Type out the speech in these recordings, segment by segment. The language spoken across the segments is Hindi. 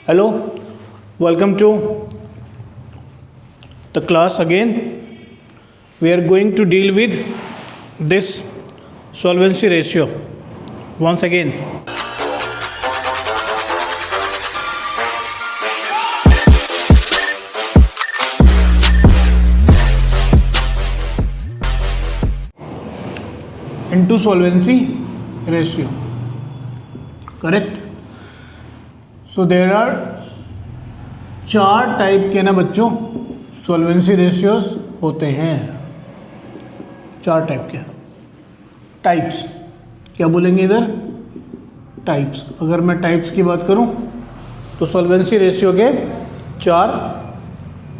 Hello, welcome to the class again. We are going to deal with this solvency ratio once again. Into solvency ratio, correct? So there are 4 type के ना बच्चों सॉल्वेंसी रेशियोज होते हैं। 4 टाइप के टाइप्स, क्या बोलेंगे इधर? टाइप्स। अगर मैं टाइप्स की बात करूं तो सॉल्वेंसी रेशियो के 4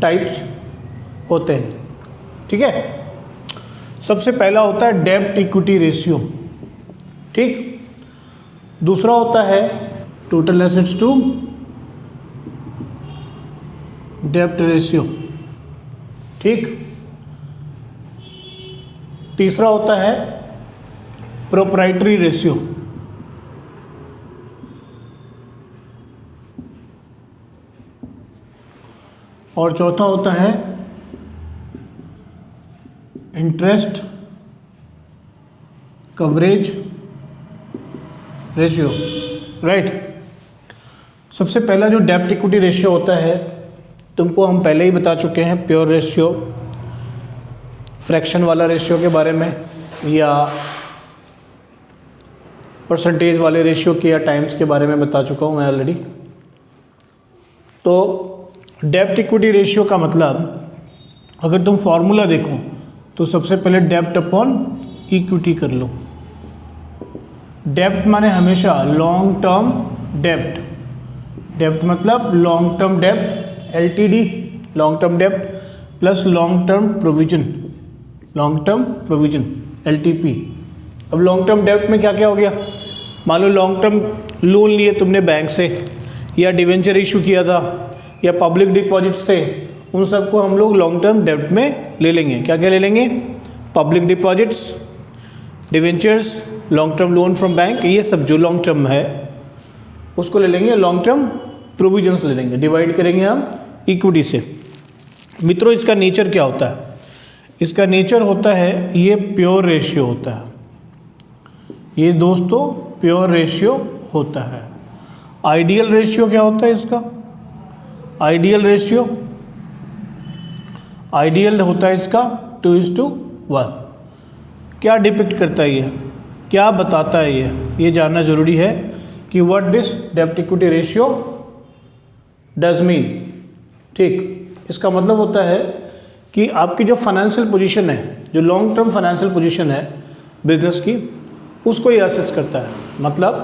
टाइप्स होते हैं, ठीक है। सबसे पहला होता है डेब्ट इक्विटी रेशियो, ठीक। दूसरा होता है टोटल एसेट्स टू डेब्ट रेशियो, ठीक। तीसरा होता है प्रोप्राइटरी रेशियो, और चौथा होता है इंटरेस्ट कवरेज रेशियो, राइट। सबसे पहला जो डेब्ट इक्विटी रेशियो होता है, तुमको हम पहले ही बता चुके हैं। प्योर रेशियो, फ्रैक्शन वाला रेशियो के बारे में, या परसेंटेज वाले रेशियो के या टाइम्स के बारे में बता चुका हूँ मैं ऑलरेडी। तो डेब्ट इक्विटी रेशियो का मतलब, अगर तुम फॉर्मूला देखो तो सबसे पहले डेब्ट अपॉन इक्विटी कर लो। डेब्ट माने हमेशा लॉन्ग टर्म डेब्ट। डेब्ट मतलब लॉन्ग टर्म डेब्ट, LTD लॉन्ग टर्म डेब्ट, plus long term provision, long term provision LTP। अब लॉन्ग टर्म डेब्ट में क्या क्या हो गया? मान लो लॉन्ग टर्म लोन लिए तुमने बैंक से, या डिवेंचर इशू किया था, या पब्लिक डिपॉजिट्स थे, उन सबको हम लोग लॉन्ग टर्म डेब्ट में ले लेंगे। क्या क्या ले लेंगे? Public deposits, debentures, long term loan from bank, ये सब जो लॉन्ग टर्म है उसको ले लेंगे। लॉन्ग टर्म प्रोविजंस ले लेंगे, डिवाइड करेंगे हम इक्विटी से। मित्रों, इसका नेचर क्या होता है? इसका नेचर होता है, ये प्योर रेशियो होता है। ये दोस्तों प्योर रेशियो होता है। आइडियल रेशियो क्या होता है इसका? आइडियल रेशियो, आइडियल होता है इसका 2:1। क्या डिपिक्ट करता है ये, क्या बताता है ये जानना जरूरी है कि व्हाट दिस डेब्ट इक्विटी रेशियो डज मीन, ठीक। इसका मतलब होता है कि आपकी जो फाइनेंशियल पोजीशन है, जो लॉन्ग टर्म फाइनेंशियल पोजीशन है बिजनेस की, उसको ये असेस करता है। मतलब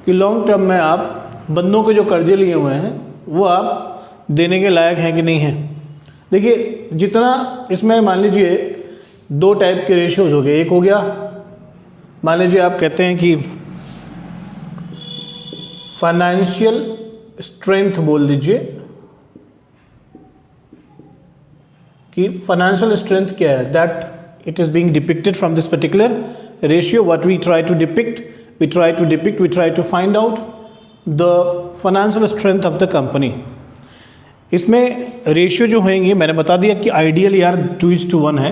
कि लॉन्ग टर्म में आप बंदों के जो कर्जे लिए हुए हैं वो आप देने के लायक हैं कि नहीं हैं। देखिए, जितना इसमें मान लीजिए 2 टाइप के रेशियोज हो गए। एक हो गया, मान लीजिए आप कहते हैं कि फाइनेंशियल स्ट्रेंथ, बोल दीजिए कि फाइनेंशियल स्ट्रेंथ क्या है, that it is being depicted from this particular ratio. What we try to depict, we try to find out the financial strength of the company. इसमें रेशियो जो होंगे, मैंने बता दिया कि आइडियल यार 2:1 है,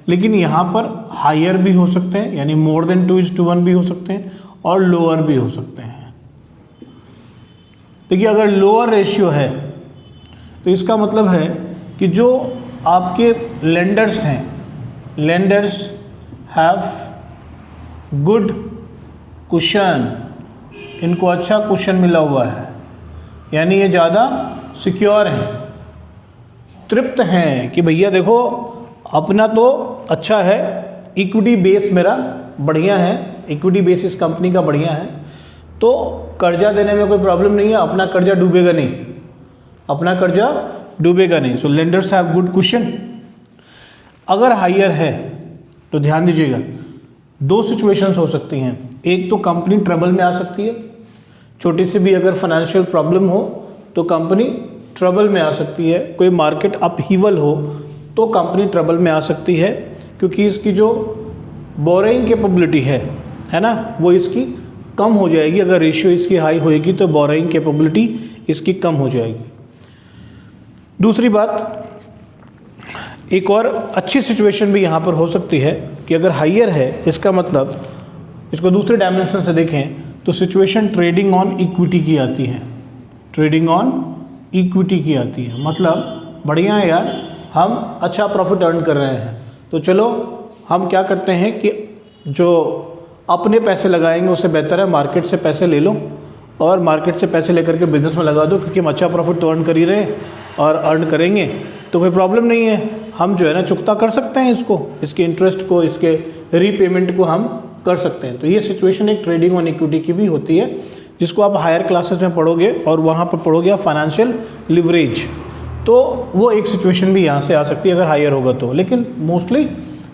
लेकिन यहाँ पर हायर भी हो सकते हैं, यानी मोर देन 2:1 भी हो सकते हैं, और लोअर भी हो सकते हैं। देखिए, अगर लोअर रेशियो है तो इसका मतलब है कि जो आपके लेंडर्स हैं, लेंडर्स हैव गुड कुशन, इनको अच्छा कुशन मिला हुआ है, यानी ये ज़्यादा सिक्योर हैं, तृप्त हैं कि भैया देखो अपना तो अच्छा है, इक्विटी बेस मेरा बढ़िया है, इक्विटी बेस इस कंपनी का बढ़िया है, तो कर्जा देने में कोई प्रॉब्लम नहीं है, अपना कर्जा डूबेगा नहीं, अपना कर्जा डूबेगा नहीं। सो लेंडर्स हैव गुड कुशन। अगर हायर है तो ध्यान दीजिएगा, 2 सिचुएशंस हो सकती हैं। एक तो कंपनी ट्रबल में आ सकती है, छोटी सी भी अगर फाइनेंशियल प्रॉब्लम हो तो कंपनी ट्रबल में आ सकती है। कोई मार्केट अपहीवल हो तो कंपनी ट्रबल में आ सकती है, क्योंकि इसकी जो बोरोइंग कैपेबिलिटी है ना, वो इसकी कम हो जाएगी। अगर रेशियो इसकी हाई होएगी तो बोरोइंग कैपेबिलिटी इसकी कम हो जाएगी। दूसरी बात, एक और अच्छी सिचुएशन भी यहाँ पर हो सकती है कि अगर हायर है, इसका मतलब इसको दूसरे डायमेंशन से देखें तो सिचुएशन ट्रेडिंग ऑन इक्विटी की आती है, ट्रेडिंग ऑन इक्विटी की आती है। मतलब बढ़िया है यार, हम अच्छा प्रॉफिट अर्न कर रहे हैं, तो चलो हम क्या करते हैं कि जो अपने पैसे लगाएंगे उससे बेहतर है मार्केट से पैसे ले लो और मार्केट से पैसे लेकर के बिजनेस में लगा दो, क्योंकि हम अच्छा प्रॉफिट तो अर्न कर ही रहे हैं और अर्न करेंगे तो कोई प्रॉब्लम नहीं है, हम जो है ना चुकता कर सकते हैं इसको, इसके इंटरेस्ट को, इसके रीपेमेंट को हम कर सकते हैं। तो ये सिचुएशन एक ट्रेडिंग ऑन इक्विटी की भी होती है, जिसको आप हायर क्लासेस में पढ़ोगे और वहाँ पर पढ़ोगे आप फाइनेंशियल लिवरेज, तो वो एक सिचुएशन भी यहाँ से आ सकती है अगर हायर होगा तो। लेकिन मोस्टली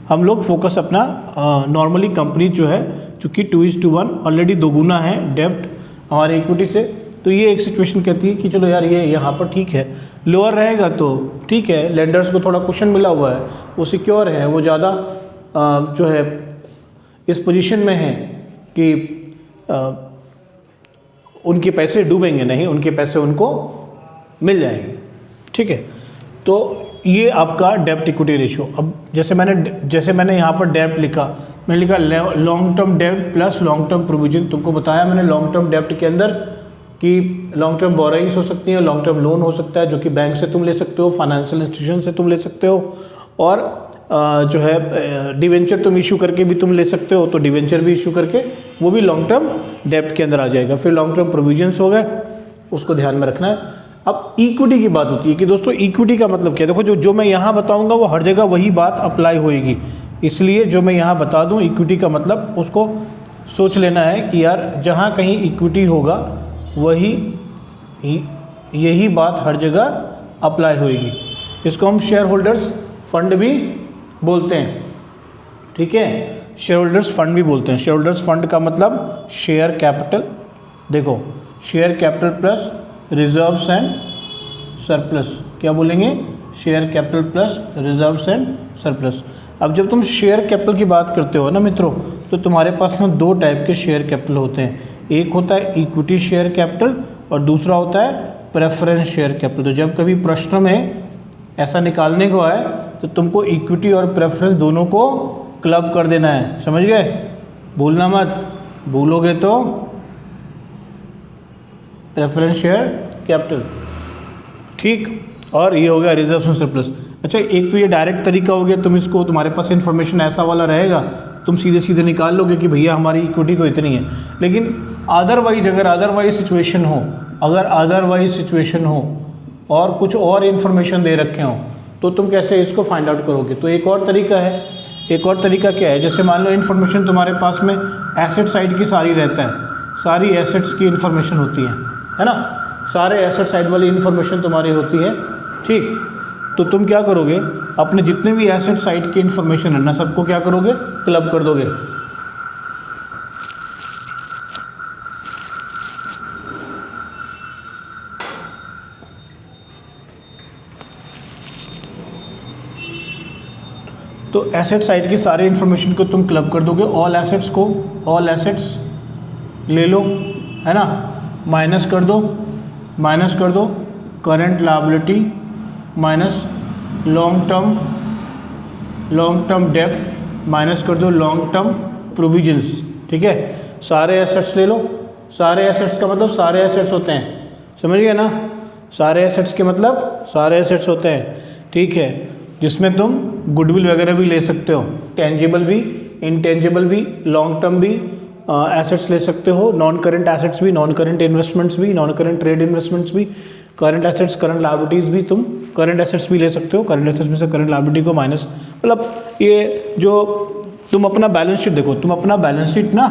हम लोग फोकस अपना नॉर्मली कंपनी जो है चूँकि 2:1 ऑलरेडी दोगुना है डेब्ट हमारे इक्विटी से, तो ये एक सिचुएशन कहती है कि चलो यार ये यहाँ पर ठीक है, लोअर रहेगा तो ठीक है, लेंडर्स को थोड़ा कुशन मिला हुआ है, वो सिक्योर है, वो ज़्यादा जो है इस पोजीशन में है कि उनके पैसे डूबेंगे नहीं, उनके पैसे उनको मिल जाएंगे, ठीक है। तो ये आपका डेब्ट इक्विटी रेशियो। अब जैसे मैंने यहाँ पर डेब्ट लिखा, मैंने लिखा लॉन्ग टर्म डेब्ट प्लस लॉन्ग टर्म प्रोविजन। तुमको बताया मैंने लॉन्ग टर्म डेब्ट के अंदर कि लॉन्ग टर्म बोराइंग्स हो सकती हैं, लॉन्ग टर्म लोन हो सकता है जो कि बैंक से तुम ले सकते हो, फाइनेंशियल इंस्टीट्यूशन से तुम ले सकते हो, और जो है डिवेंचर तुम इशू करके भी तुम ले सकते हो, तो डिवेंचर भी इशू करके वो भी लॉन्ग टर्म डेब्ट के अंदर आ जाएगा। फिर लॉन्ग टर्म प्रोविजंस हो गए, उसको ध्यान में रखना है। अब इक्विटी की बात होती है कि दोस्तों इक्विटी का मतलब क्या है। देखो जो मैं यहाँ बताऊँगा वो हर जगह वही बात अप्लाई होएगी, इसलिए जो मैं यहाँ बता दूँ इक्विटी का मतलब उसको सोच लेना है कि यार जहाँ कहीं इक्विटी होगा वही यही बात हर जगह अप्लाई होएगी। इसको हम शेयर होल्डर्स फंड भी बोलते हैं, ठीक है, शेयर होल्डर्स फंड भी बोलते हैं। शेयर होल्डर्स फंड का मतलब शेयर कैपिटल, देखो share capital plus reserves and surplus, क्या बोलेंगे, share capital plus reserves and surplus. अब जब तुम शेयर कैपिटल की बात करते हो ना मित्रों, तो तुम्हारे पास में दो टाइप के शेयर कैपिटल होते हैं, एक होता है इक्विटी शेयर कैपिटल और दूसरा होता है प्रेफरेंस शेयर कैपिटल। तो जब कभी प्रश्न में ऐसा निकालने को आए तो तुमको इक्विटी और प्रेफरेंस दोनों को क्लब कर देना है, समझ गए, भूलना मत, भूलोगे तो प्रेफरेंस शेयर कैपिटल, ठीक। और ये हो गया रिजर्व्स एंड सरप्लस। अच्छा, एक तो ये डायरेक्ट तरीका हो गया, तुम इसको, तुम्हारे पास इन्फॉर्मेशन ऐसा वाला रहेगा, तुम सीधे सीधे निकाल लोगे कि भैया हमारी इक्विटी तो इतनी है। लेकिन अदरवाइज अगर अदरवाइज सिचुएशन हो और कुछ और इन्फॉर्मेशन दे रखे हो तो तुम कैसे इसको फाइंड आउट करोगे। तो एक और तरीका है, एक और तरीका क्या है, जैसे मान लो इन्फॉर्मेशन तुम्हारे पास में एसेट साइड की सारी रहता है, सारी एसेट्स की इन्फॉर्मेशन होती है ना, सारे एसेट साइड वाली इन्फॉर्मेशन तुम्हारी होती है, ठीक। तो तुम क्या करोगे, अपने जितने भी एसेट साइड की इन्फॉर्मेशन है ना, सबको क्या करोगे, क्लब कर दोगे। तो एसेट साइड की सारी इन्फॉर्मेशन को तुम क्लब कर दोगे, ऑल एसेट्स ले लो, है ना, माइनस कर दो current liability minus long term डेब्ट माइनस कर दो लॉन्ग टर्म प्रोविजंस, ठीक है। सारे एसेट्स ले लो, सारे एसेट्स का मतलब सारे एसेट्स होते हैं, समझ गए ना, सारे एसेट्स के मतलब सारे एसेट्स होते हैं, ठीक है, जिसमें तुम गुडविल वगैरह भी ले सकते हो, टेंजिबल भी, इनटेंजिबल भी, लॉन्ग टर्म भी एसेट्स ले सकते हो, नॉन करंट एसेट्स भी, नॉन करंट इन्वेस्टमेंट्स भी, नॉन करंट ट्रेड इन्वेस्टमेंट्स भी, करंट एसेट्स करंट लायबिलिटीज़ भी, तुम करंट एसेट्स भी ले सकते हो, करंट एसेट्स में से करंट लायबिलिटी को माइनस, मतलब ये जो तुम अपना बैलेंस शीट देखो, तुम अपना बैलेंस शीट ना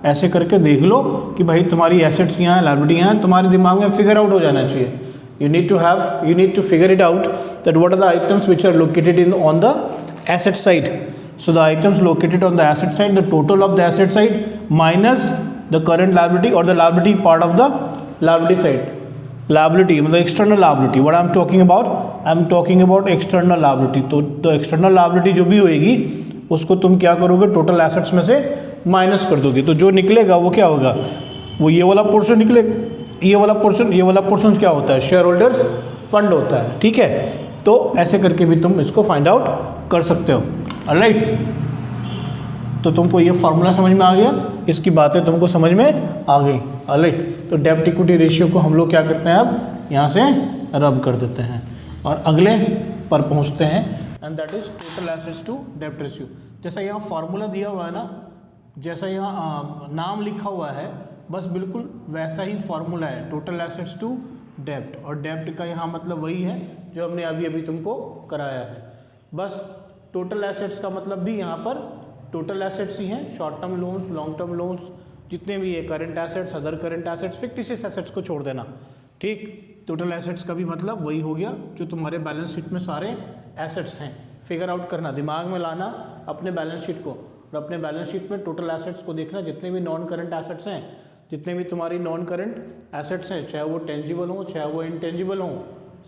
ऐसे करके देख लो कि भाई तुम्हारी एसेट्स यहाँ हैं, लायबिलिटी यहाँ हैं, तुम्हारे दिमाग में फिगर आउट हो जाना चाहिए। you need to figure it out that what are the items which are located on the asset side. So the items located on the asset side, the total of the asset side minus the current liability or the liability part of the liability side. Liability मतलब external liability. What I am talking about? I am talking about external liability. तो external liability जो भी होएगी उसको तुम क्या करोगे, टोटल एसेट्स में से माइनस कर दोगे, तो जो निकलेगा वो क्या होगा, वो ये वाला पोर्शन निकलेगा, ये वाला पोर्शन क्या होता है, शेयर होल्डर्स फंड होता है, ठीक है। तो ऐसे करके भी तुम इसको फाइंड आउट कर सकते हो, ऑलराइट। तो तुमको ये फार्मूला समझ में आ गया, इसकी बातें तुमको समझ में आ गई, ऑलराइट। तो डेब्ट इक्विटी रेशियो को हम लोग क्या करते हैं, अब यहाँ से रब कर देते हैं और अगले पर पहुँचते हैं, and that is total assets to डेब्ट रेशियो। जैसा यहाँ फार्मूला दिया हुआ है ना, जैसा यहाँ नाम लिखा हुआ है, बस बिल्कुल वैसा ही फार्मूला है, टोटल एसेट्स टू डेब्ट। और डेब्ट का यहाँ मतलब वही है जो हमने अभी अभी तुमको कराया है। बस टोटल एसेट्स का मतलब भी यहाँ पर टोटल एसेट्स ही हैं, short term loans, long term loans, जितने भी ये current assets, other current assets, fictitious assets को छोड़ देना, ठीक। टोटल एसेट्स का भी मतलब वही हो गया जो तुम्हारे बैलेंस शीट में सारे एसेट्स हैं। फिगर आउट करना, दिमाग में लाना अपने बैलेंस शीट को, और अपने बैलेंस शीट में टोटल एसेट्स को देखना, जितने भी नॉन करंट एसेट्स हैं, जितने भी तुम्हारी नॉन करंट एसेट्स हैं, चाहे वो टेंजिबल हों चाहे वो इनटेंजिबल हों,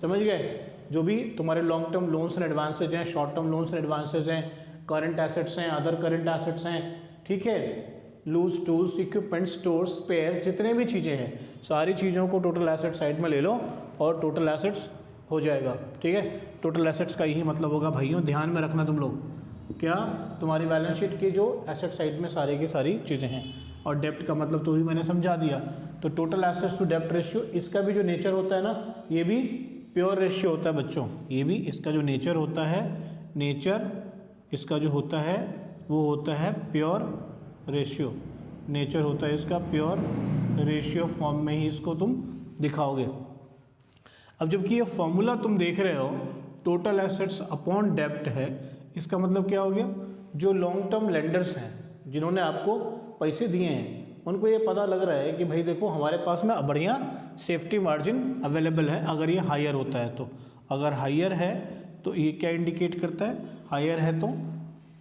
समझ गए। जो भी तुम्हारे long term loans and advances हैं, short term loans and advances हैं, करंट एसेट्स हैं, अदर करंट एसेट्स हैं, ठीक है, loose tools, equipment, stores, spares, जितने भी चीज़ें हैं, सारी चीज़ों को टोटल एसेट साइड में ले लो और टोटल एसेट्स हो जाएगा, ठीक है। टोटल एसेट्स का यही मतलब होगा भाइयों, ध्यान में रखना तुम लोग, क्या तुम्हारी बैलेंस शीट की जो एसेट साइड में सारी की सारी चीज़ें हैं। और डेप्ट का मतलब तो ही मैंने समझा दिया। तो टोटल एसेट्स टू डेप्ट रेशियो, इसका भी जो नेचर होता है ना, ये भी प्योर रेशियो होता है बच्चों। ये भी इसका जो नेचर होता है, नेचर इसका जो होता है वो होता है प्योर रेशियो। नेचर होता है इसका प्योर रेशियो फॉर्म में ही इसको तुम दिखाओगे। अब जबकि ये फॉर्मूला तुम देख रहे हो टोटल एसेट्स अपॉन डेप्ट है, इसका मतलब क्या हो गया, जो लॉन्ग टर्म लेंडर्स हैं जिन्होंने आपको पैसे दिए हैं, उनको ये पता लग रहा है कि भाई देखो हमारे पास ना बढ़िया सेफ्टी मार्जिन अवेलेबल है। अगर ये हायर होता है तो, अगर हायर है तो ये क्या इंडिकेट करता है, हायर है तो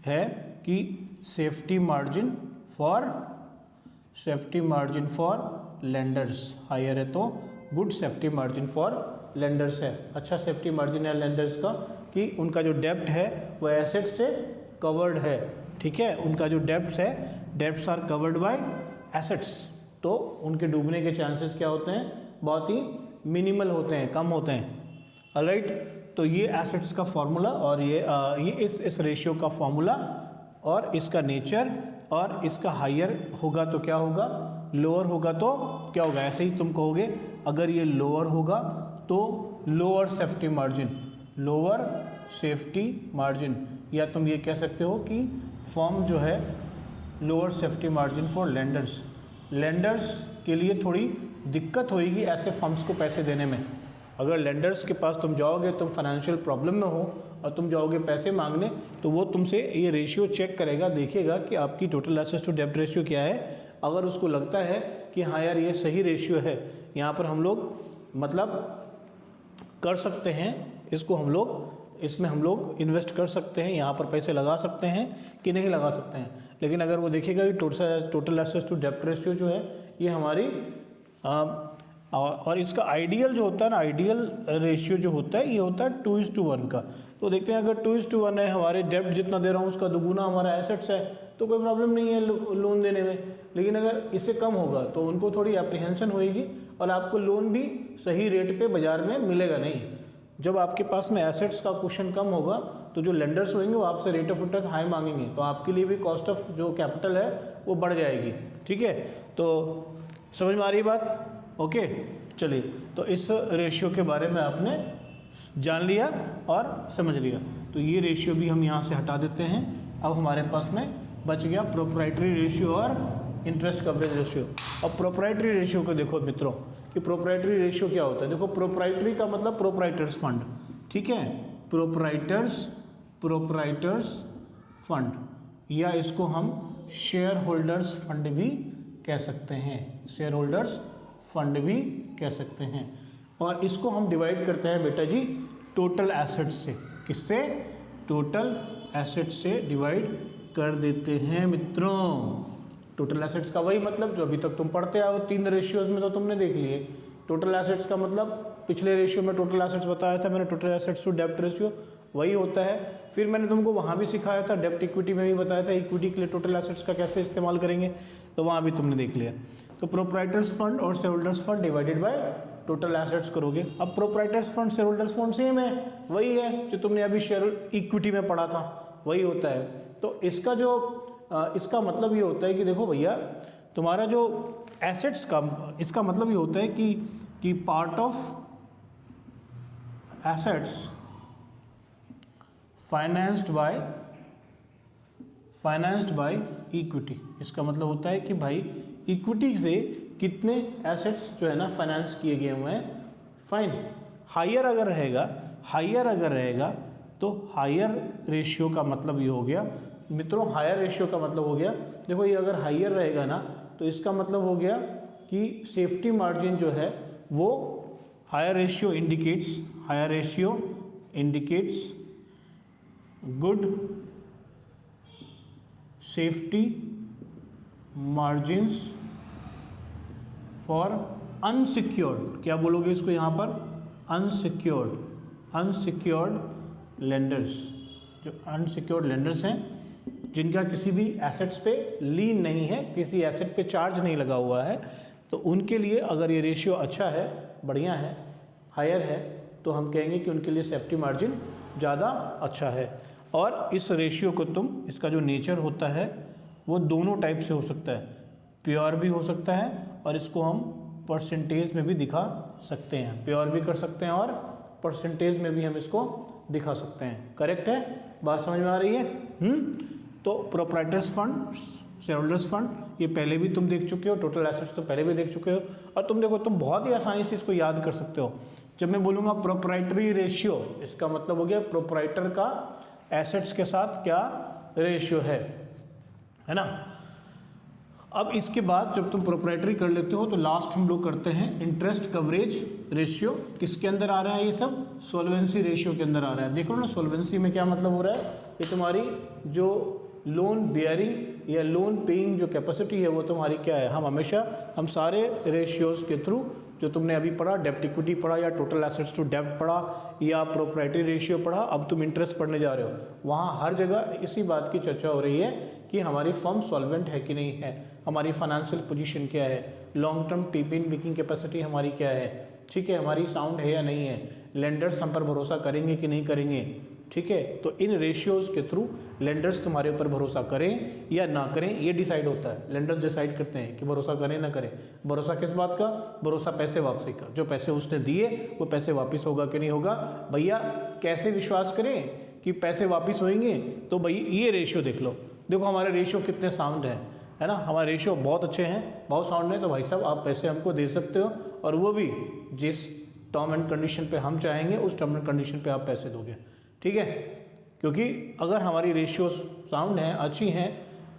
है कि safety margin for lenders, higher है तो good safety margin for lenders है, अच्छा सेफ्टी मार्जिन है लेंडर्स का, कि उनका जो डेब्ट है वो एसेट से कवर्ड है, ठीक है। उनका जो डेब्ट्स है, debts are covered by assets, तो उनके डूबने के चांसेस क्या होते हैं, बहुत ही मिनिमल होते हैं, कम होते हैं, ऑलराइट। तो ये एसेट्स का फॉर्मूला और ये इस रेशियो का फॉर्मूला और इसका नेचर, और इसका हायर होगा तो क्या होगा, लोअर होगा तो क्या होगा, ऐसे ही तुम कहोगे अगर ये लोअर होगा तो लोअर सेफ्टी मार्जिन, या तुम ये कह सकते हो कि फॉर्म जो है lower safety margin for lenders के लिए थोड़ी दिक्कत होगी ऐसे फर्म्स को पैसे देने में। अगर लेंडर्स के पास तुम जाओगे, तुम फाइनेंशियल प्रॉब्लम में हो और तुम जाओगे पैसे मांगने, तो वो तुमसे ये रेशियो चेक करेगा, देखेगा कि आपकी टोटल एसेट्स टू डेब्ट रेशियो क्या है। अगर उसको लगता है कि हाँ यार ये सही रेशियो है, यहाँ पर हम लोग मतलब कर सकते हैं, इसमें हम लोग इन्वेस्ट कर सकते हैं, यहाँ पर पैसे लगा सकते हैं कि नहीं लगा सकते हैं। लेकिन अगर वो देखेगा कि टोटल एसेट्स टू डेब्ट रेशियो जो है ये हमारी और इसका आइडियल जो होता है ना, आइडियल रेशियो जो होता है ये होता है 2:1 का। तो देखते हैं अगर 2:1 है, हमारे डेब्ट जितना दे रहा हूँ उसका दुगुना हमारा एसेट्स है, तो कोई प्रॉब्लम नहीं है लोन देने में। लेकिन अगर इससे कम होगा तो उनको थोड़ी एप्रीहेंशन होएगी और आपको लोन भी सही रेट पे बाजार में मिलेगा नहीं। जब आपके पास में एसेट्स का क्वेश्चन कम होगा तो जो लेंडर्स होंगे वो आपसे रेट ऑफ इंटरेस्ट हाई मांगेंगे, तो आपके लिए भी कॉस्ट ऑफ जो कैपिटल है वो बढ़ जाएगी, ठीक है। तो समझ में आ रही बात, ओके। चलिए, तो इस रेशियो के बारे में आपने जान लिया और समझ लिया, तो ये रेशियो भी हम यहाँ से हटा देते हैं। अब हमारे पास में बच गया प्रोप्राइटरी रेशियो और इंटरेस्ट कवरेज रेशियो। अब प्रोप्राइटरी रेशियो को देखो मित्रों कि प्रोप्राइटरी रेशियो क्या होता है। देखो प्रोप्राइटरी का मतलब प्रोप्राइटर्स फंड, ठीक है, प्रोप्राइटर्स फंड, या इसको हम शेयर होल्डर्स फंड भी कह सकते हैं, शेयर होल्डर्स फंड भी कह सकते हैं। और इसको हम डिवाइड करते हैं बेटा जी टोटल एसेट्स से। किससे? टोटल एसेट्स से डिवाइड कर देते हैं मित्रों। टोटल एसेट्स का वही मतलब जो अभी तक तुम पढ़ते आओ, 3 रेशियोज में तो तुमने देख लिए। टोटल एसेट्स का मतलब पिछले रेशियो में टोटल एसेट्स बताया था मैंने, टोटल एसेट्स टू डेब्ट रेशियो वही होता है। फिर मैंने तुमको वहाँ भी सिखाया था, डेब्ट इक्विटी में भी बताया था इक्विटी के लिए टोटल एसेट्स का कैसे इस्तेमाल करेंगे, तो वहाँ भी तुमने देख लिया। तो प्रोप्राइटर्स फंड और share holders fund divided by total assets करोगे। अब proprietors fund share holders fund same है, वही है जो तुमने अभी शेयर इक्विटी में पढ़ा था, वही होता है। तो इसका मतलब ये होता है कि देखो भैया, तुम्हारा जो एसेट्स का, इसका मतलब ये होता है कि part of assets financed by equity. इसका मतलब होता है कि भाई इक्विटी से कितने एसेट्स जो है ना फाइनेंस किए गए हुए हैं, फाइन। हायर अगर रहेगा तो हायर रेशियो का मतलब ये हो गया मित्रों, हायर रेशियो का मतलब हो गया, देखो ये अगर हायर रहेगा ना तो इसका मतलब हो गया कि सेफ्टी मार्जिन जो है वो higher ratio indicates good safety margins for unsecured, क्या बोलोगे इसको यहाँ पर, अनसिक्योर्ड लेंडर्स। जो अनसिक्योर्ड लेंडर्स हैं जिनका किसी भी एसेट्स पे लीन नहीं है, किसी एसेट पे चार्ज नहीं लगा हुआ है, तो उनके लिए अगर ये रेशियो अच्छा है, बढ़िया है, हायर है, तो हम कहेंगे कि उनके लिए सेफ्टी मार्जिन ज़्यादा अच्छा है। और इस रेशियो को इसका जो नेचर होता है वो दोनों टाइप से हो सकता है, प्योर भी हो सकता है और इसको हम परसेंटेज में भी दिखा सकते हैं, प्योर भी कर सकते हैं और परसेंटेज में भी हम इसको दिखा सकते हैं। करेक्ट है, बात समझ में आ रही है? तो proprietors fund, share holders fund, ये पहले भी तुम देख चुके हो, टोटल एसेट्स तो पहले भी देख चुके हो, और तुम देखो तुम बहुत ही आसानी से इसको याद कर सकते हो। जब मैं बोलूँगा प्रोप्राइटरी रेशियो, इसका मतलब हो गया प्रोप्राइटर का एसेट्स के साथ क्या रेशियो है ना। अब इसके बाद जब तुम प्रोप्राइटरी कर लेते हो तो लास्ट हम लोग करते हैं इंटरेस्ट कवरेज रेशियो। किसके अंदर आ रहा है ये सब? सॉल्वेंसी रेशियो के अंदर आ रहा है। देखो ना, सॉल्वेंसी में क्या मतलब हो रहा है, ये तुम्हारी जो लोन बियरिंग या लोन पेइंग जो कैपेसिटी है वो तुम्हारी क्या है। हम सारे रेशियोज के थ्रू जो तुमने अभी पढ़ा, डेब्ट इक्विटी पढ़ा या टोटल एसेट्स टू डेब्ट पढ़ा या प्रोप्राइटरी रेशियो पढ़ा, अब तुम इंटरेस्ट पढ़ने जा रहे हो, वहाँ हर जगह इसी बात की चर्चा हो रही है कि हमारी फर्म सॉल्वेंट है कि नहीं है, हमारी फाइनेंशियल पोजीशन क्या है, long term tiffin making capacity हमारी क्या है, ठीक है, हमारी साउंड है या नहीं है, लेंडर्स हम पर भरोसा करेंगे कि नहीं करेंगे, ठीक है। तो इन रेशियोज़ के थ्रू लेंडर्स तुम्हारे ऊपर भरोसा करें या ना करें ये डिसाइड होता है। लेंडर्स डिसाइड करते हैं कि भरोसा करें ना करें। भरोसा किस बात का? भरोसा पैसे वापसी का। जो पैसे उसने दिए वो पैसे वापस होगा कि नहीं होगा। भैया कैसे विश्वास करें कि पैसे वापस होंगे? तो भाई ये रेशियो देख लो, देखो हमारे रेशियो कितने साउंड हैं, है ना, हमारे रेशियो बहुत अच्छे हैं, बहुत साउंड है, तो भाई साहब आप पैसे हमको दे सकते हो, और वो भी जिस टर्म एंड कंडीशन पे हम चाहेंगे उस टर्म एंड कंडीशन पे आप पैसे दोगे, ठीक है। क्योंकि अगर हमारी रेशियो साउंड हैं, अच्छी हैं,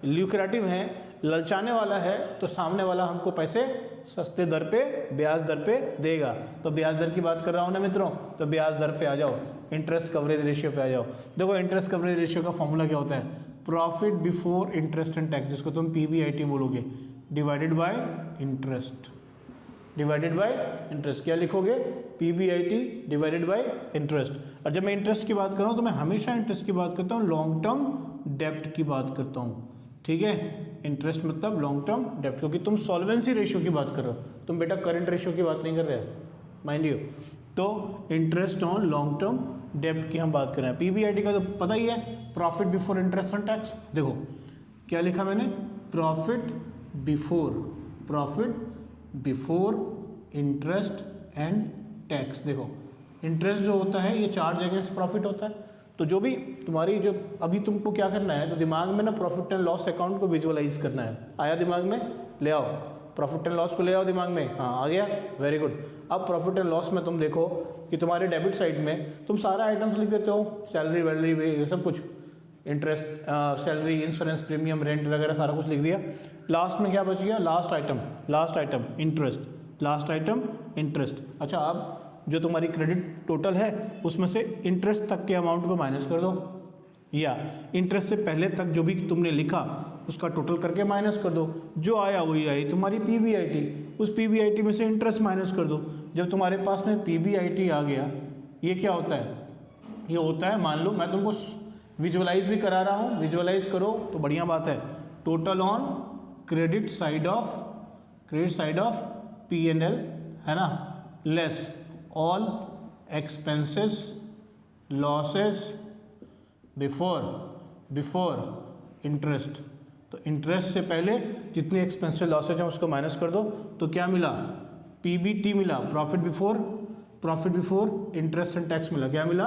ल्यूक्रेटिव हैं, ललचाने वाला है, तो सामने वाला हमको पैसे सस्ते दर पे, ब्याज दर पे देगा। तो ब्याज दर की बात कर रहा हूँ ना मित्रों, तो ब्याज दर पे आ जाओ, इंटरेस्ट कवरेज रेशियो पे आ जाओ। देखो इंटरेस्ट कवरेज रेशियो का फॉर्मूला क्या होता है? Profit before interest and tax, जिसको तुम PBIT बोलोगे, divided by interest, divided by interest. क्या लिखोगे? PBIT divided by interest. और जब मैं इंटरेस्ट की बात कर रहा हूँ तो मैं हमेशा इंटरेस्ट की बात करता हूँ, लॉन्ग टर्म डेप्ट की बात करता हूँ, ठीक है। इंटरेस्ट मतलब लॉन्ग टर्म डेप्ट, क्योंकि तुम सॉल्वेंसी रेशियो की बात कर रहे हो, तुम बेटा करंट रेशियो की बात नहीं कर रहे हो, माइंड यू। तो इंटरेस्ट ऑन लॉन्ग टर्म डेप्ट की हम बात कर रहे हैं। PBIT का तो पता ही है, profit before interest and tax. देखो क्या लिखा मैंने? Profit before interest and tax. देखो इंटरेस्ट जो होता है ये चार्ज अगेंस्ट प्रॉफिट होता है। तो जो भी तुम्हारी जो अभी तुमको क्या करना है, तो दिमाग में ना प्रॉफिट एंड लॉस अकाउंट को विजुअलाइज करना है। आया दिमाग में? ले आओ प्रॉफिट एंड लॉस को, ले आओ दिमाग में। हाँ आ गया, वेरी गुड। अब प्रॉफिट एंड लॉस में तुम देखो कि तुम्हारे डेबिट साइड में तुम सारा आइटम्स लिख देते हो, सैलरी वैलरी ये सब कुछ, interest, salary, insurance, premium, rent वगैरह सारा कुछ लिख दिया। लास्ट में क्या बच गया? Last item interest, last item interest. अच्छा, अब जो तुम्हारी क्रेडिट टोटल है उसमें से इंटरेस्ट तक के अमाउंट को माइनस कर दो, या इंटरेस्ट से पहले तक जो भी तुमने लिखा उसका टोटल करके माइनस कर दो। जो आया वही आई तुम्हारी PBIT, उस PBIT में से इंटरेस्ट माइनस कर दो। जब तुम्हारे पास में PBIT आ गया, ये क्या होता है? ये होता है, मान लो मैं तुमको विजुअलाइज भी करा रहा हूँ, विजुअलाइज करो तो बढ़िया बात है। Total on credit side of credit side of P&L, है ना, less all expenses losses before interest. तो इंटरेस्ट से पहले जितने एक्सपेंसिव लॉसेज हैं उसको माइनस कर दो, तो क्या मिला, PBT मिला, profit before interest and tax मिला। क्या मिला,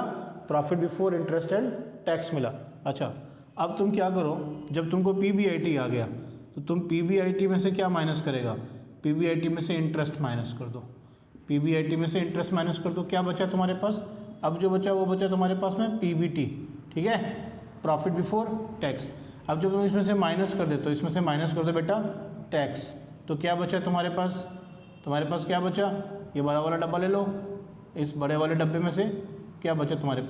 profit before interest and tax मिला। अच्छा, अब तुम क्या करो, जब तुमको PBIT आ गया तो तुम PBIT में से क्या माइनस करेगा, PBIT में से इंटरेस्ट माइनस कर दो, PBIT में से इंटरेस्ट माइनस कर दो, क्या बचा तुम्हारे पास, अब जो बचा वो बचा तुम्हारे पास में PBT, ठीक है, प्रॉफिट बिफोर टैक्स। अब जब तुम इसमें से माइनस कर दे तो इसमें से माइनस कर दो बेटा टैक्स, तो क्या बचा तुम्हारे पास, क्या बचा, ये बड़ा वाला डब्बा ले लो, इस बड़े वाले डब्बे में से क्या बचा तुम्हारे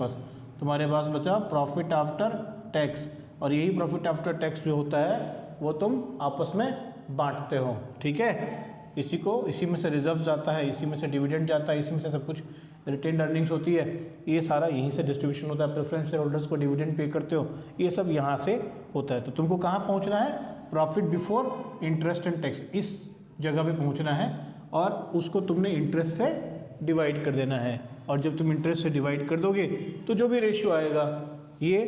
पास बचा प्रॉफिट आफ्टर टैक्स। और यही प्रॉफिट आफ्टर टैक्स जो होता है वो तुम आपस में बांटते हो, ठीक है, इसी में से रिजर्व जाता है, इसी में से डिविडेंड जाता है, इसी में से सब कुछ रिटेन अर्निंग्स होती है, ये सारा यहीं से डिस्ट्रीब्यूशन होता है, प्रेफरेंस शेयर होल्डर्स को डिविडेंड पे करते हो, ये सब यहाँ से होता है। तो तुमको कहाँ पहुँचना है, profit before interest and tax, इस जगह पे पहुँचना है, और उसको तुमने इंटरेस्ट से डिवाइड कर देना है। और जब तुम इंटरेस्ट से डिवाइड कर दोगे तो जो भी रेशियो आएगा ये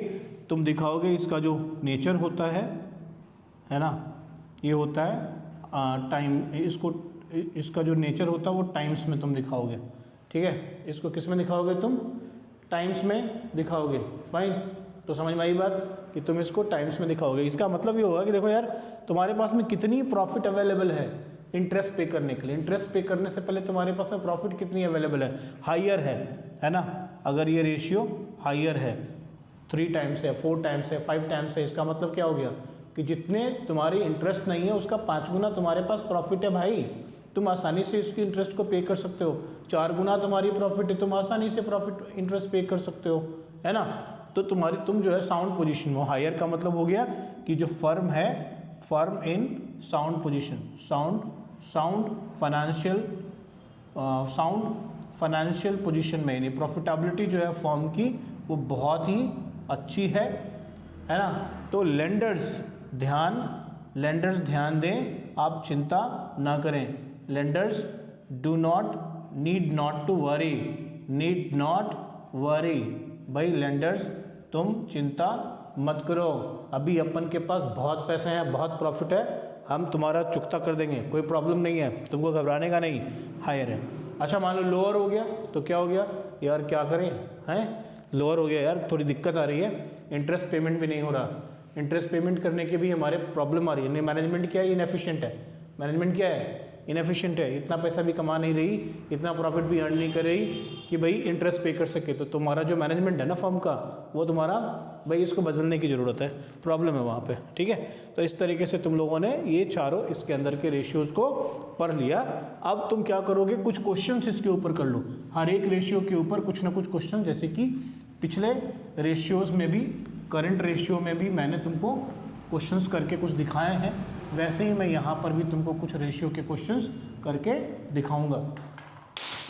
तुम दिखाओगे, इसका जो नेचर होता है ना, ये होता है टाइम, इसका जो नेचर होता है वो टाइम्स में तुम दिखाओगे, ठीक है, इसको किस में दिखाओगे, तुम टाइम्स में दिखाओगे, फाइन। तो समझ में आई बात कि तुम इसको टाइम्स में दिखाओगे। इसका मतलब ये होगा कि देखो यार, तुम्हारे पास में कितनी प्रॉफिट अवेलेबल है इंटरेस्ट पे करने के लिए, इंटरेस्ट पे करने से पहले तुम्हारे पास में प्रॉफिट कितनी अवेलेबल है, हाइयर है ना, अगर ये रेशियो हाइयर है, 3 टाइम्स है, 4 टाइम्स है, 5 टाइम्स है, इसका मतलब क्या हो गया कि जितने तुम्हारी इंटरेस्ट नहीं है उसका 5 गुना तुम्हारे पास प्रॉफिट है भाई, तुम आसानी से इसकी इंटरेस्ट को पे कर सकते हो। 4 गुना तुम्हारी प्रॉफिट है, तुम आसानी से प्रॉफिट इंटरेस्ट पे कर सकते हो, है ना। तो तुम जो है साउंड पोजीशन में, हायर का मतलब हो गया कि जो फर्म है, firm in sound position, sound financial position में, यानी प्रॉफिटेबिलिटी जो है फर्म की वो बहुत ही अच्छी है ना। तो लेंडर्स ध्यान दें, आप चिंता ना करें, lenders need not to worry, भाई लेंडर्स तुम चिंता मत करो, अभी अपन के पास बहुत पैसे हैं, बहुत प्रॉफिट है, हम तुम्हारा चुकता कर देंगे, कोई प्रॉब्लम नहीं है, तुमको घबराने का नहीं, हायर है। अच्छा मान लो लोअर हो गया तो क्या हो गया यार, क्या करें, हैं लोअर हो गया यार, थोड़ी दिक्कत आ रही है, इंटरेस्ट पेमेंट भी नहीं हो रहा, इंटरेस्ट पेमेंट करने के भी हमारे प्रॉब्लम आ रही है, मैनेजमेंट क्या है, इनएफिशिएंट है, मैनेजमेंट क्या है, इनएफिशिएंट है, इतना पैसा भी कमा नहीं रही, इतना प्रॉफिट भी अर्न नहीं कर रही कि भाई इंटरेस्ट पे कर सके। तो तुम्हारा जो मैनेजमेंट है ना फर्म का, वो तुम्हारा भाई इसको बदलने की ज़रूरत है, प्रॉब्लम है वहाँ पे, ठीक है। तो इस तरीके से तुम लोगों ने ये चारों इसके अंदर के रेशियोज़ को पढ़ लिया। अब तुम क्या करोगे, कुछ क्वेश्चंस इसके ऊपर कर लो, हर एक रेशियो के ऊपर कुछ ना कुछ क्वेश्चन, जैसे कि पिछले रेशियोज़ में भी, करंट रेशियो में भी मैंने तुमको क्वेश्चंस करके कुछ दिखाए हैं, वैसे ही मैं यहाँ पर भी तुमको कुछ रेशियो के क्वेश्चंस करके दिखाऊंगा,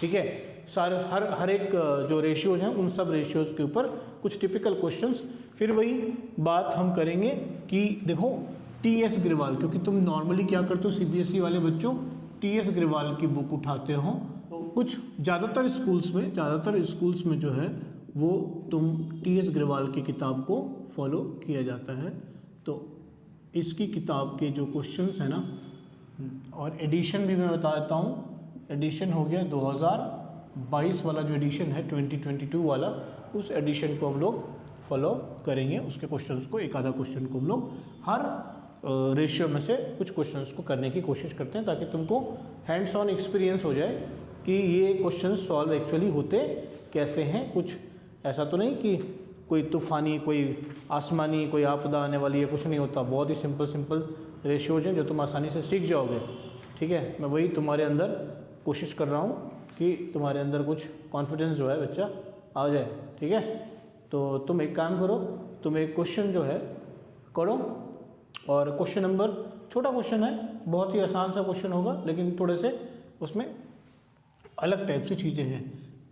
ठीक है। हर एक जो रेशियोज हैं उन सब रेशियोज़ के ऊपर कुछ टिपिकल क्वेश्चंस। फिर वही बात हम करेंगे कि देखो TS ग्रेवाल, क्योंकि तुम नॉर्मली क्या करते हो CBSE वाले बच्चों, TS ग्रेवाल की बुक उठाते हो, तो कुछ ज़्यादातर स्कूल्स में जो है वो तुम TS ग्रेवाल की किताब को फॉलो किया जाता है। तो इसकी किताब के जो क्वेश्चंस हैं ना, और एडिशन भी मैं बता देता हूँ, एडिशन हो गया 2022 वाला जो एडिशन है, 2022 वाला, उस एडिशन को हम लोग फॉलो करेंगे, उसके क्वेश्चंस को, एक आधा क्वेश्चन को हम लोग हर रेशियो में से कुछ क्वेश्चंस को करने की कोशिश करते हैं, ताकि तुमको हैंड्स ऑन एक्सपीरियंस हो जाए कि ये क्वेश्चंस सॉल्व एक्चुअली होते कैसे हैं। कुछ ऐसा तो नहीं कि कोई तूफ़ानी, कोई आसमानी, कोई आपदा आने वाली है, कुछ नहीं होता, बहुत ही सिंपल रेशियोज हैं जो तुम आसानी से सीख जाओगे, ठीक है। मैं वही तुम्हारे अंदर कोशिश कर रहा हूँ कि तुम्हारे अंदर कुछ कॉन्फिडेंस जो है बच्चा आ जाए, ठीक है। तो तुम एक काम करो, तुम एक क्वेश्चन जो है करो, और क्वेश्चन नंबर, छोटा क्वेश्चन है, बहुत ही आसान सा क्वेश्चन होगा, लेकिन थोड़े से उसमें अलग टाइप से चीज़ें हैं।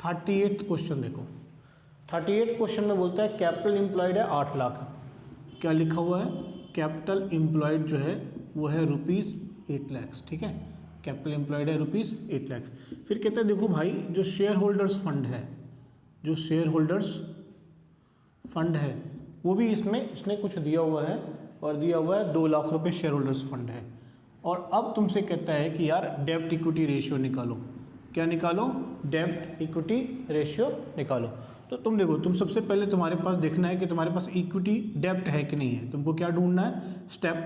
38 क्वेश्चन देखो, 38 क्वेश्चन में बोलता है कैपिटल एम्प्लॉयड है 8 लाख, क्या लिखा हुआ है, कैपिटल एम्प्लॉयड जो है वो है ₹8 लाख, ठीक है। कैपिटल एम्प्लॉयड है ₹8 लाख। फिर कहते हैं देखो भाई जो शेयर होल्डर्स फंड है, जो शेयर होल्डर्स फंड है वो भी इसने कुछ दिया हुआ है, और दिया हुआ है 2 लाख रुपए शेयर होल्डर्स फंड है। और अब तुमसे कहता है कि यार डेब्ट इक्विटी रेशियो निकालो। क्या निकालो? डेब्ट इक्विटी रेशियो निकालो। तो तुम देखो, तुम सबसे पहले तुम्हारे पास देखना है कि तुम्हारे पास इक्विटी डेब्ट है कि नहीं है। तुमको क्या ढूंढना है? स्टेप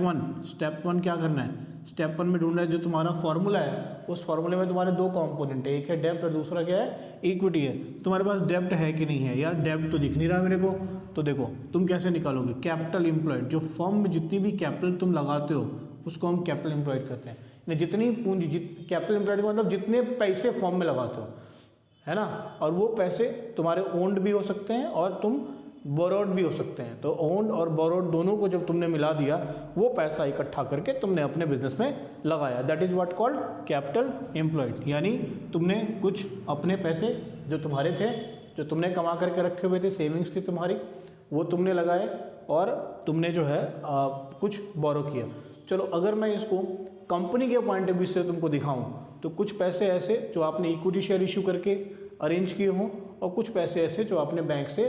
वन क्या करना है? स्टेप 1 में ढूंढना है जो तुम्हारा फॉर्मूला है, उस फॉर्मूले में तुम्हारे 2 कंपोनेंट है, एक है डेब्ट और दूसरा क्या है? इक्विटी है। तुम्हारे पास डेब्ट है कि नहीं है? यार डेब्ट तो दिख नहीं रहा मेरे को। तो देखो तुम कैसे निकालोगे? कैपिटल एम्प्लॉयड, जो फर्म में जितनी भी कैपिटल तुम लगाते हो उसको हम कैपिटल एम्प्लॉयड कहते हैं। जितनी पूंजी, कैपिटल एम्प्लॉयड का मतलब जितने पैसे फर्म में लगाते हो, है ना। और वो पैसे तुम्हारे ओन्ड भी हो सकते हैं और तुम बोरोड भी हो सकते हैं। तो ओन्ड और बोरोड दोनों को जब तुमने मिला दिया, वो पैसा इकट्ठा करके तुमने अपने बिजनेस में लगाया, that is what called capital employed. यानी तुमने कुछ अपने पैसे जो तुम्हारे थे, जो तुमने कमा करके रखे हुए थे, सेविंग्स थी तुम्हारी, वो तुमने लगाए और तुमने जो है कुछ बोरो किया। चलो अगर मैं इसको कंपनी के पॉइंट ऑफ व्यू से तुमको दिखाऊं तो कुछ पैसे ऐसे जो आपने इक्विटी शेयर इशू करके अरेंज किए हों, और कुछ पैसे ऐसे जो आपने बैंक से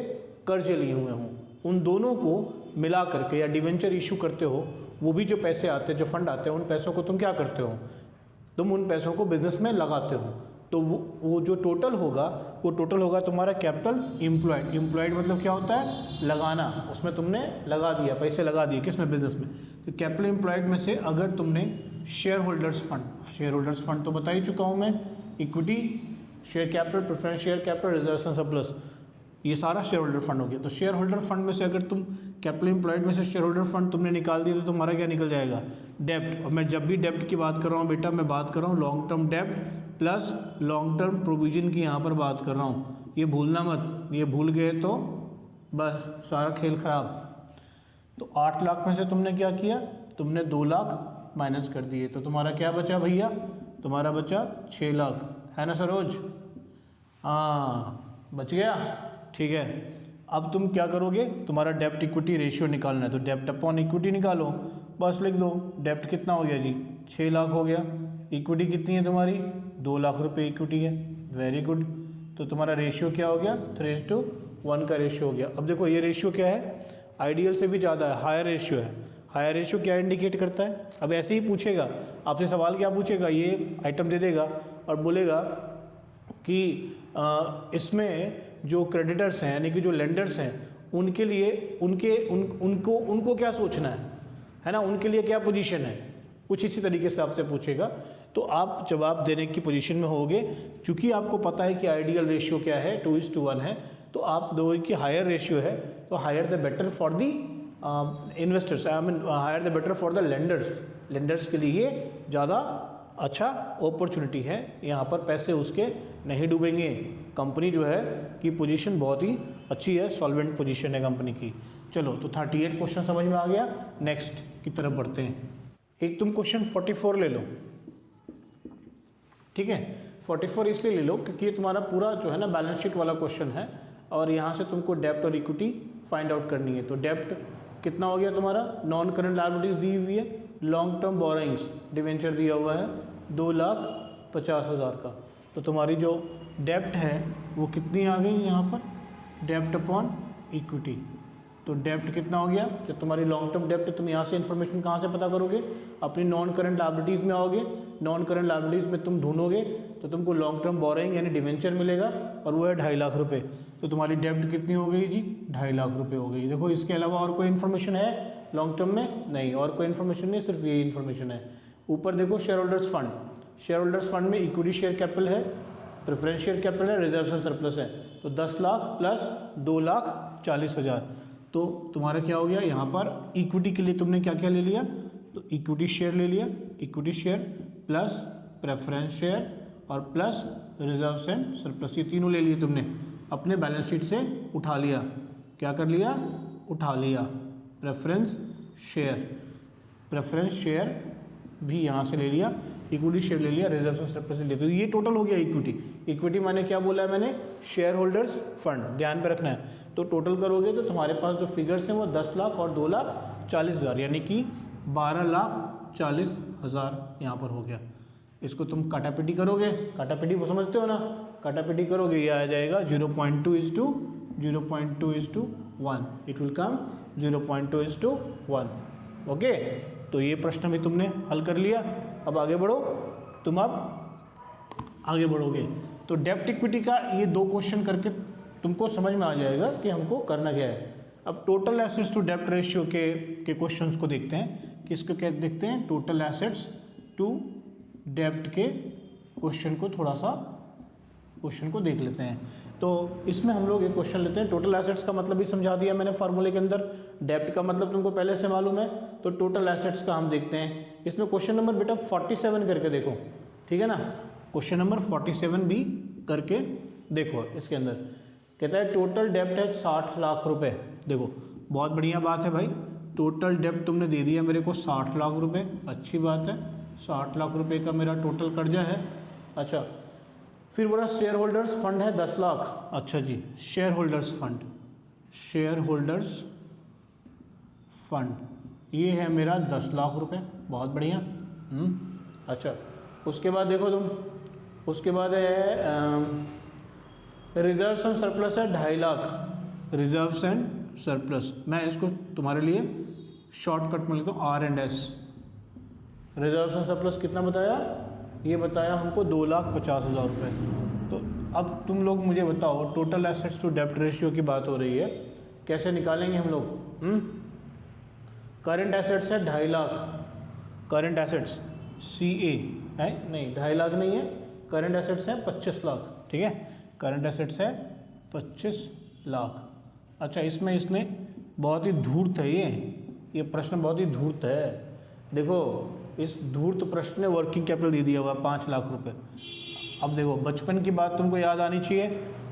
कर्जे लिए हुए हों, उन दोनों को मिला करके या डिवेंचर इशू करते हो, वो भी जो पैसे आते हैं, जो फंड आते हैं, उन पैसों को तुम क्या करते हो? तुम उन पैसों को बिजनेस में लगाते हो। तो वो जो टोटल होगा, वो टोटल होगा तुम्हारा कैपिटल एम्प्लॉयड। एम्प्लॉयड मतलब क्या होता है? लगाना। उसमें तुमने लगा दिया, पैसे लगा दिए, किसमें? बिजनेस में। तो कैपिटल एम्प्लॉयड में से अगर तुमने शेयर होल्डर्स फंड तो बता ही चुका हूँ मैं, equity, share capital, preference share capital, reserve surplus, ये सारा शेयर होल्डर फंड हो गया। तो शेयर होल्डर फंड में से अगर तुम कैपिटल एम्प्लॉयड में से शेयर होल्डर फंड तुमने निकाल दिया तो तुम्हारा क्या निकल जाएगा? डेब्ट। और मैं जब भी डेब्ट की बात कर रहा हूँ बेटा, मैं बात कर रहा हूँ लॉन्ग टर्म डेब्ट प्लस लॉन्ग टर्म प्रोविजन की यहाँ पर बात कर रहा हूँ। ये भूलना मत, ये भूल गए तो बस सारा खेल खराब। तो 8 लाख में से तुमने क्या किया? तुमने 2 लाख माइनस कर दिए, तो तुम्हारा क्या बचा भैया? तुम्हारा बचा 6 लाख, है ना सरोज? हाँ बच गया, ठीक है। अब तुम क्या करोगे? तुम्हारा डेब्ट इक्विटी रेशियो निकालना है, तो डेब्ट अपॉन इक्विटी निकालो, बस लिख दो। डेब्ट कितना हो गया जी? 6 लाख हो गया। इक्विटी कितनी है तुम्हारी? 2 लाख रुपए इक्विटी है। Very good. तो तुम्हारा रेशियो क्या हो गया? 3:1 का रेशियो हो गया। अब देखो ये रेशियो क्या है? आइडियल से भी ज़्यादा है, हायर रेशियो है। हायर रेशियो क्या इंडिकेट करता है? अब ऐसे ही पूछेगा आपसे सवाल, क्या पूछेगा? ये आइटम दे देगा और बोलेगा कि इसमें जो क्रेडिटर्स हैं यानी कि जो लेंडर्स हैं, उनके लिए उनको क्या सोचना है ना, उनके लिए क्या पोजीशन है, कुछ इसी तरीके से आपसे पूछेगा। तो आप जवाब देने की पोजीशन में होगे, क्योंकि आपको पता है कि आइडियल रेशियो क्या है, 2:1 है। तो आप दोगे कि हायर रेशियो है, तो higher the better for the investors, I mean higher the better for the lenders के लिए ज़्यादा अच्छा अपॉर्चुनिटी है। यहाँ पर पैसे उसके नहीं डूबेंगे। कंपनी जो है की पोजीशन बहुत ही अच्छी है, सॉल्वेंट पोजीशन है कंपनी की। चलो तो 38 क्वेश्चन समझ में आ गया। नेक्स्ट की तरफ बढ़ते हैं। एक तुम क्वेश्चन 44 ले लो, ठीक है। 44 इसलिए ले लो क्योंकि ये तुम्हारा पूरा जो है ना बैलेंस शीट वाला क्वेश्चन है, और यहाँ से तुमको डेब्ट और इक्विटी फाइंड आउट करनी है। तो डेब्ट कितना हो गया तुम्हारा? नॉन करंट लायबिलिटीज दी हुई है, लॉन्ग टर्म बोरोइंग्स डिवेंचर दिया हुआ है 2,50,000 का। तो तुम्हारी जो डेब्ट है वो कितनी आ गई यहाँ पर? डेब्ट अपॉन इक्विटी। तो डेब्ट कितना हो गया? जो तुम्हारी लॉन्ग टर्म डेब्ट, तुम यहाँ से इन्फॉर्मेशन कहाँ से पता करोगे? अपनी नॉन करंट लायबिलिटीज़ में आओगे, नॉन करंट लायबिलिटीज़ में तुम ढूंढोगे तो तुमको लॉन्ग टर्म बोरोइंग यानी डिवेंचर मिलेगा, और वो है 2.5 लाख रुपए। तो तुम्हारी डेब्ट कितनी हो गई जी? 2.5 लाख रुपए हो गई। देखो इसके अलावा और कोई इन्फॉर्मेशन है लॉन्ग टर्म में? नहीं, और कोई इन्फॉर्मेशन नहीं, सिर्फ ये इन्फॉर्मेशन है। ऊपर देखो share holders fund, share holders fund में इक्विटी शेयर कैपिटल है, प्रेफरेंस शेयर कैपिटल है, रिजर्व सरप्लस है। तो 10 लाख प्लस 2,40,000। तो तुम्हारा क्या हो गया? यहाँ पर इक्विटी के लिए तुमने क्या क्या ले लिया? तो इक्विटी शेयर ले लिया, equity share plus preference share और प्लस रिजर्व एंड सरप्लस, ये तीनों ले लिए तुमने, अपने बैलेंस शीट से उठा लिया। क्या कर लिया? उठा लिया। प्रेफरेंस शेयर भी यहाँ से ले लिया, इक्विटी शेयर ले लिया, रिजर्व एंड सरप्लस ले लिया। तो ये टोटल हो गया इक्विटी। इक्विटी माने क्या बोला है मैंने? शेयर होल्डर्स फंड, ध्यान पे रखना है। तो टोटल करोगे तो तुम्हारे पास जो फिगर्स हैं वो 10 लाख और 2,40,000 यानी कि 12,40,000 यहाँ पर हो गया। इसको तुम काटापीटी करोगे, काटापीटी वो समझते हो ना, काटापीटी करोगे ये आ जाएगा 0.2:1, इट विल कम 0.2:1। ओके, तो ये प्रश्न भी तुमने हल कर लिया। अब आगे बढ़ो, तुम अब आगे बढ़ोगे तो डेब्ट इक्विटी का ये 2 क्वेश्चन करके तुमको समझ में आ जाएगा कि हमको करना क्या है। अब टोटल एसेट्स टू डेब्ट रेशियो के क्वेश्चंस को देखते हैं, किसको क्या देखते हैं, टोटल एसेट्स टू डेब्ट के क्वेश्चन को, थोड़ा सा क्वेश्चन को देख लेते हैं। तो इसमें हम लोग एक क्वेश्चन लेते हैं, टोटल एसेट्स का मतलब भी समझा दिया मैंने फार्मूले के अंदर, डेब्ट का मतलब तुमको पहले से मालूम है, तो टोटल एसेट्स का हम देखते हैं। इसमें क्वेश्चन नंबर बेटा 47 करके देखो, ठीक है ना, क्वेश्चन नंबर 47 भी करके देखो। इसके अंदर कहता है टोटल डेब्ट है 60 लाख रुपए। देखो बहुत बढ़िया बात है भाई, टोटल डेब्ट तुमने दे दिया मेरे को 60 लाख रुपए, अच्छी बात है, 60 लाख रुपए का मेरा टोटल कर्जा है। अच्छा, फिर बोला शेयर होल्डर्स फंड है 10 लाख। अच्छा जी, share holders fund, share holders fund ये है मेरा 10 लाख रुपए, बहुत बढ़िया। अच्छा, उसके बाद देखो तुम, उसके बाद है रिजर्व्स एंड सरप्लस है 2.5 लाख, रिजर्व्स एंड सरप्लस, मैं इसको तुम्हारे लिए शॉर्टकट में लिखता हूँ R&S। रिजर्व्स एंड सरप्लस कितना बताया, ये बताया हमको 2,50,000 रुपये। तो अब तुम लोग मुझे बताओ, टोटल एसेट्स टू डेब्ट रेशियो की बात हो रही है, कैसे निकालेंगे हम लोग। करंट एसेट्स है 2.5 लाख, करंट एसेट्स CA है, नहीं 2.5 लाख नहीं है, करंट एसेट्स है 25 लाख, ठीक है, करंट एसेट्स है 25 लाख। अच्छा, इसमें इसने बहुत ही धूर्त है, ये प्रश्न बहुत ही धूर्त है। देखो इस धूर्त प्रश्न ने वर्किंग कैपिटल दे दिया हुआ 5 लाख रुपए। अब देखो बचपन की बात तुमको याद आनी चाहिए,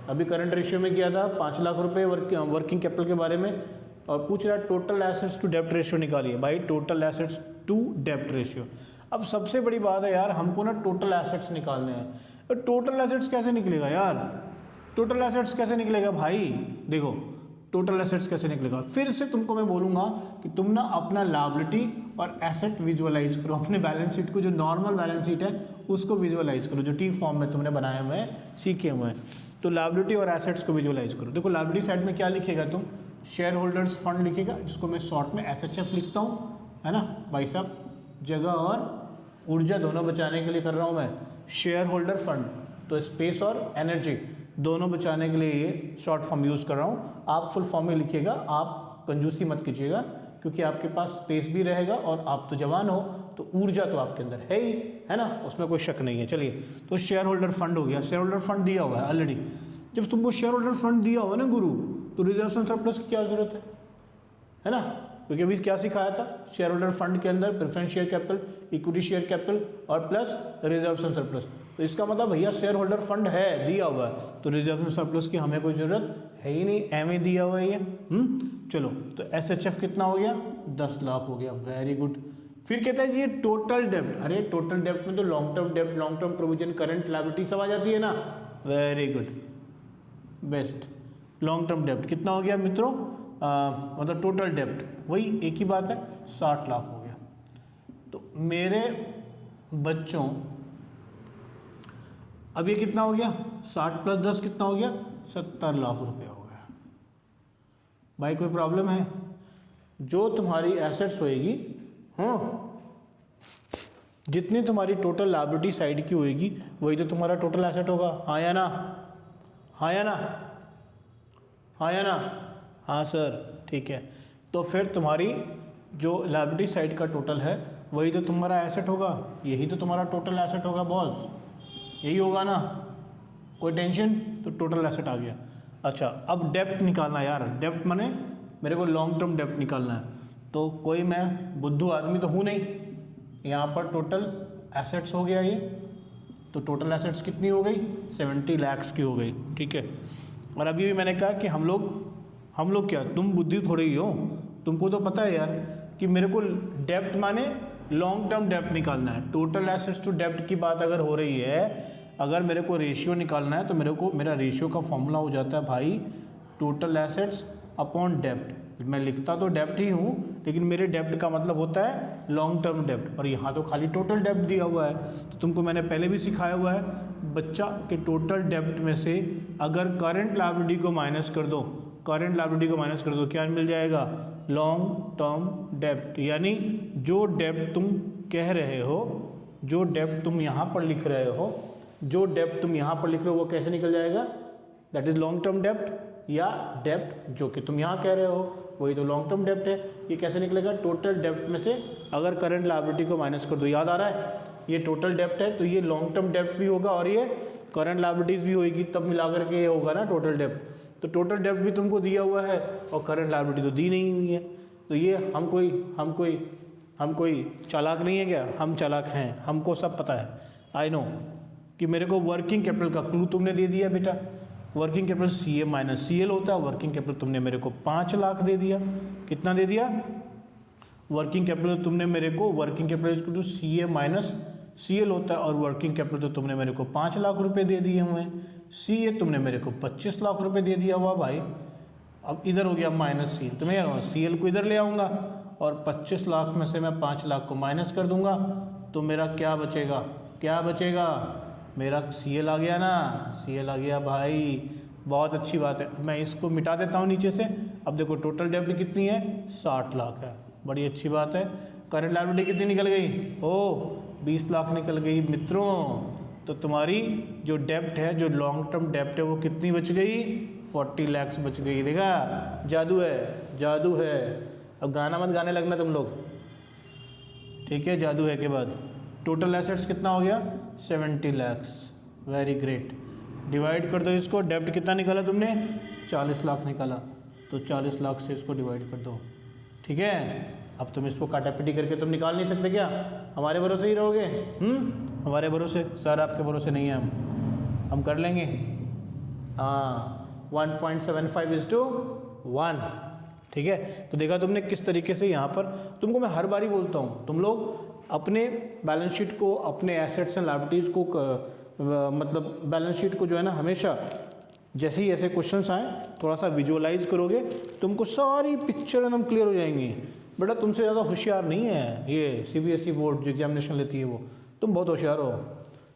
अभी करंट रेशियो में किया था 5 लाख रुपए वर्किंग कैपिटल के बारे में, और पूछ रहा टोटल एसेट्स टू डेब्ट रेशियो निकालिए भाई, टोटल एसेट्स टू डेब्ट रेशियो। अब सबसे बड़ी बात है यार, हमको ना टोटल एसेट्स निकालने हैं, तो टोटल एसेट्स कैसे निकलेगा यार, टोटल एसेट्स कैसे निकलेगा भाई, देखो टोटल एसेट्स कैसे निकलेगा, फिर से तुमको मैं बोलूँगा कि तुम ना अपना लायबिलिटी और एसेट विजुअलाइज करो, अपने बैलेंस शीट को, जो नॉर्मल बैलेंस शीट है उसको विजुअलाइज करो, जो टी फॉर्म में तुमने बनाए हुए हैं, सीखे हुए हैं। तो लायबिलिटी और एसेट्स को विजुअलाइज करो। देखो लायबिलिटी साइड में क्या लिखेगा तुम, शेयर होल्डर्स फंड लिखेगा, जिसको मैं शॉर्ट में SHF लिखता हूँ, है ना भाई साहब, जगह और ऊर्जा दोनों बचाने के लिए कर रहा हूँ मैं, शेयर होल्डर फंड, तो स्पेस और एनर्जी दोनों बचाने के लिए ये शॉर्ट फॉर्म यूज़ कर रहा हूँ। आप फुल फॉर्म में लिखिएगा, आप कंजूसी मत कीजिएगा, क्योंकि आपके पास स्पेस भी रहेगा और आप तो जवान हो, तो ऊर्जा तो आपके अंदर है ही, है ना, उसमें कोई शक नहीं है। चलिए, तो शेयर होल्डर फंड हो गया, शेयर होल्डर फंड दिया हुआ है ऑलरेडी। जब तुमको शेयर होल्डर फंड दिया हुआ है ना गुरु, तो रिजर्व एंड सरप्लस की क्या जरूरत है ना, क्योंकि अभी क्या सिखाया था, शेयर होल्डर फंड के अंदर preference share capital, equity share capital और प्लस रिजर्व एंड सरप्लस। तो इसका मतलब भैया शेयर होल्डर फंड है, दिया हुआ है, तो रिजर्व एंड सरप्लस की हमें कोई जरूरत है ही नहीं, एम दिया हुआ है ये। चलो, तो SHF कितना हो गया, 10 लाख हो गया, वेरी गुड। फिर कहता है ये टोटल डेब्ट, अरे टोटल डेब्ट में तो लॉन्ग टर्म डेब्ट, long term provision, current liability सब आ जाती है ना, very good, best. Long term डेब्ट कितना हो गया मित्रों, मतलब टोटल डेब्ट वही एक ही बात है, 60 लाख हो गया। तो मेरे बच्चों अब ये कितना हो गया, 60 + 10 कितना हो गया, 70 लाख रुपया हो गया। भाई कोई प्रॉब्लम है, जो तुम्हारी एसेट्स होएगी, हाँ, जितनी तुम्हारी टोटल लायबिलिटी साइड की होएगी वही तो तुम्हारा टोटल एसेट होगा, हाँ या ना, हाँ या ना, हाँ या ना, हाँ सर, ठीक है। तो फिर तुम्हारी जो लायबिलिटी साइड का टोटल है वही तो तुम्हारा एसेट होगा, यही तो तुम्हारा टोटल एसेट होगा बॉस, यही होगा ना, कोई टेंशन, तो टोटल एसेट आ गया। अच्छा, अब डेब्ट निकालना यार, डेब्ट माने मेरे को लॉन्ग टर्म डेब्ट निकालना है, तो कोई मैं बुद्धू आदमी तो हूँ नहीं, यहाँ पर टोटल एसेट्स हो गया ये, तो टोटल एसेट्स कितनी हो गई, 70 लाख की हो गई, ठीक है। और अभी भी मैंने कहा कि हम लोग क्या, तुम बुद्धि थोड़ी ही हो, तुमको तो पता है यार कि मेरे को डेब्ट माने लॉन्ग टर्म डेब्ट निकालना है, टोटल एसेट्स टू डेब्ट की बात अगर हो रही है, अगर मेरे को रेशियो निकालना है तो मेरा रेशियो का फॉर्मूला हो जाता है भाई, टोटल एसेट्स अपॉन डेब्ट। मैं लिखता तो डेब्ट ही हूँ, लेकिन मेरे डेब्ट का मतलब होता है लॉन्ग टर्म डेब्ट, और यहाँ तो खाली टोटल डेब्ट दिया हुआ है। तो तुमको मैंने पहले भी सिखाया हुआ है बच्चा कि टोटल डेब्ट में से अगर करंट लायबिलिटी को माइनस कर दो, करंट लायबिलिटी को माइनस कर दो, क्या मिल जाएगा? लॉन्ग टर्म डेब्ट। यानी जो डेब्ट तुम कह रहे हो, जो डेब्ट तुम यहाँ पर लिख रहे हो, जो डेब्ट तुम यहाँ पर लिख रहे हो वो कैसे निकल जाएगा? दैट इज लॉन्ग टर्म डेब्ट, या डेब्ट जो कि तुम यहाँ कह रहे हो वही तो लॉन्ग टर्म डेब्ट है। ये कैसे निकलेगा? टोटल डेब्ट में से अगर करंट लायबिलिटी को माइनस कर दो। याद आ रहा है? ये टोटल डेब्ट है तो ये लॉन्ग टर्म डेब्ट भी होगा और ये करंट लायबिलिटीज भी होगी, तब मिलाकर के ये होगा ना टोटल डेब्ट। तो टोटल डेब्ट भी तुमको दिया हुआ है और करंट लायबिलिटी तो दी नहीं हुई है। तो ये हम कोई चालाक नहीं है क्या? हम चालाक हैं, हमको सब पता है। आई नो कि मेरे को वर्किंग कैपिटल का क्लू तुमने दे दिया बेटा। Working capital CA minus CL होता है। वर्किंग कैपिटल तुमने मेरे को 5 लाख दे दिया। कितना दे दिया? वर्किंग कैपिटल तुमने मेरे को, working capital CA minus CL होता है, और वर्किंग कैपिटल तो तुमने मेरे को 5 लाख रुपए दे दिए हुए हैं। CA तुमने मेरे को 25 लाख रुपए दे दिया हुआ भाई। अब इधर हो गया माइनस CL, तो मैं CL को इधर ले आऊँगा और 25 लाख में से मैं 5 लाख को माइनस कर दूंगा, तो मेरा क्या बचेगा? क्या बचेगा? मेरा CL आ गया ना, CL आ गया भाई। बहुत अच्छी बात है। मैं इसको मिटा देता हूँ नीचे से। अब देखो टोटल डेब्ट कितनी है? 60 लाख है। बड़ी अच्छी बात है। करंट लायबिलिटी कितनी निकल गई? 20 लाख निकल गई मित्रों। तो तुम्हारी जो डेब्ट है, जो लॉन्ग टर्म डेब्ट है, वो कितनी बच गई? 40 लाख बच गई। देखा, जादू है, जादू है। अब गाना मत गाने लगना तुम लोग, ठीक है? जादू है के बाद टोटल एसेट्स कितना हो गया? 70 लाख। Very great. डिवाइड कर दो इसको। डेब्ट कितना निकाला तुमने? 40 लाख निकाला, तो 40 लाख से इसको डिवाइड कर दो, ठीक है? अब तुम इसको काटापीटी करके तुम निकाल नहीं सकते क्या? हमारे भरोसे ही रहोगे? हमारे भरोसे? सर आपके भरोसे नहीं है, हम कर लेंगे। हाँ, 1.75:1, ठीक है? तो देखा तुमने किस तरीके से यहाँ पर, तुमको मैं हर बारी बोलता हूँ, तुम लोग अपने बैलेंस शीट को, अपने एसेट्स एंड लायबिलिटीज़ को मतलब बैलेंस शीट को जो है ना, हमेशा जैसे ही ऐसे क्वेश्चंस आए थोड़ा सा विजुअलाइज करोगे, तुमको सारी पिक्चर एकदम क्लियर हो जाएंगी। बेटा तुमसे ज़्यादा होशियार नहीं है ये CBSE बोर्ड जो एग्जामिनेशन लेती है वो, तुम बहुत होशियार हो,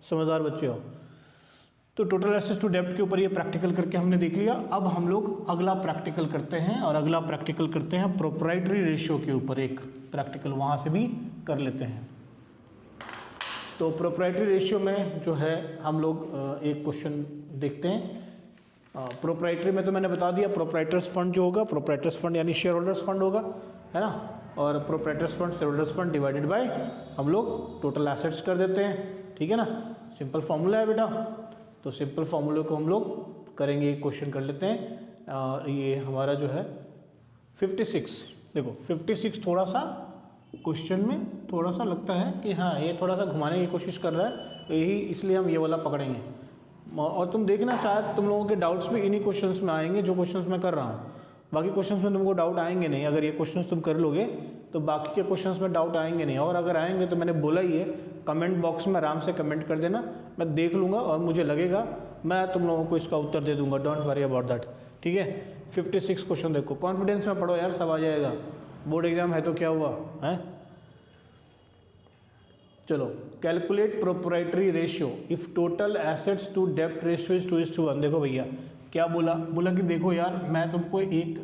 समझदार बच्चे हो। तो टोटल एसेट्स टू डेब्ट के ऊपर ये प्रैक्टिकल करके हमने देख लिया। अब हम लोग अगला प्रैक्टिकल करते हैं, और अगला प्रैक्टिकल करते हैं प्रोप्राइटरी रेशियो के ऊपर। एक प्रैक्टिकल वहाँ से भी कर लेते हैं। तो प्रोप्राइटरी रेशियो में जो है हम लोग एक क्वेश्चन देखते हैं। प्रोप्राइटरी में तो मैंने बता दिया, प्रोप्राइटर्स फंड जो होगा, प्रोप्राइटर्स फंड यानी शेयर होल्डर्स फंड होगा, है ना? और proprietors fund, share holders fund divided by हम लोग टोटल एसेट्स कर देते हैं, ठीक है ना? सिंपल फॉर्मूला है बेटा। तो सिंपल फॉर्मूले को हम लोग करेंगे, एक क्वेश्चन कर लेते हैं। ये हमारा जो है 56, देखो 56 थोड़ा सा क्वेश्चन में थोड़ा सा लगता है कि हाँ ये थोड़ा सा घुमाने की कोशिश कर रहा है, तो यही इसलिए हम ये वाला पकड़ेंगे। और तुम देखना शायद तुम लोगों के डाउट्स भी इन्हीं क्वेश्चंस में आएंगे जो क्वेश्चंस मैं कर रहा हूँ। बाकी क्वेश्चंस में तुमको डाउट आएंगे नहीं। अगर ये क्वेश्चंस तुम कर लोगे तो बाकी के क्वेश्चंस में डाउट आएंगे नहीं, और अगर आएंगे तो मैंने बोला ही है, कमेंट बॉक्स में आराम से कमेंट कर देना, मैं देख लूँगा और मुझे लगेगा मैं तुम लोगों को इसका उत्तर दे दूँगा। डोंट वरी अबाउट दैट, ठीक है? 56 क्वेश्चन देखो, कॉन्फिडेंस में पढ़ो यार, सब आ जाएगा। बोर्ड एग्जाम है तो क्या हुआ है? चलो, calculate proprietary ratio if total assets to डेब्ट रेशियो इज 2:1। देखो भैया क्या बोला कि देखो यार मैं तुमको एक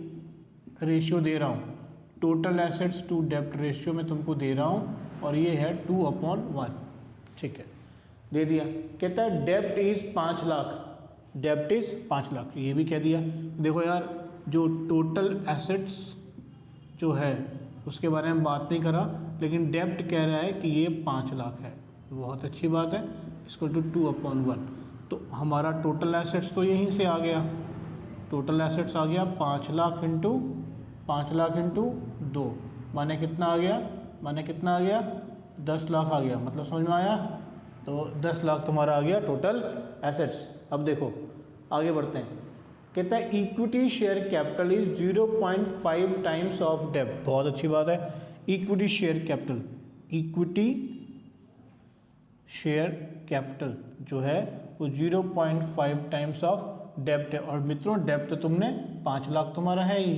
रेशियो दे रहा हूँ, टोटल एसेट्स टू डेब्ट रेशियो में तुमको दे रहा हूँ, और ये है 2/1, ठीक है? दे दिया। कहता है डेब्ट इज 5 लाख, डेब्ट इज 5 लाख, ये भी कह दिया। देखो यार जो टोटल एसेट्स जो है उसके बारे में बात नहीं करा, लेकिन डेब्ट कह रहा है कि ये 5 लाख है। बहुत अच्छी बात है। इसको 2/1, तो हमारा टोटल एसेट्स तो यहीं से आ गया। टोटल एसेट्स आ गया 5 लाख इंटू 2, माने कितना आ गया? 10 लाख आ गया। मतलब समझ में आया? तो 10 लाख तुम्हारा आ गया टोटल एसेट्स। अब देखो आगे बढ़ते हैं। कहता है equity share capital is 0.5 times of डेब्ट। बहुत अच्छी बात है। Equity share capital, equity share capital जो है वो 0.5 टाइम्स ऑफ डेप्ट है। और मित्रों डेप्ट तो तुमने 5 लाख तुम्हारा है ही,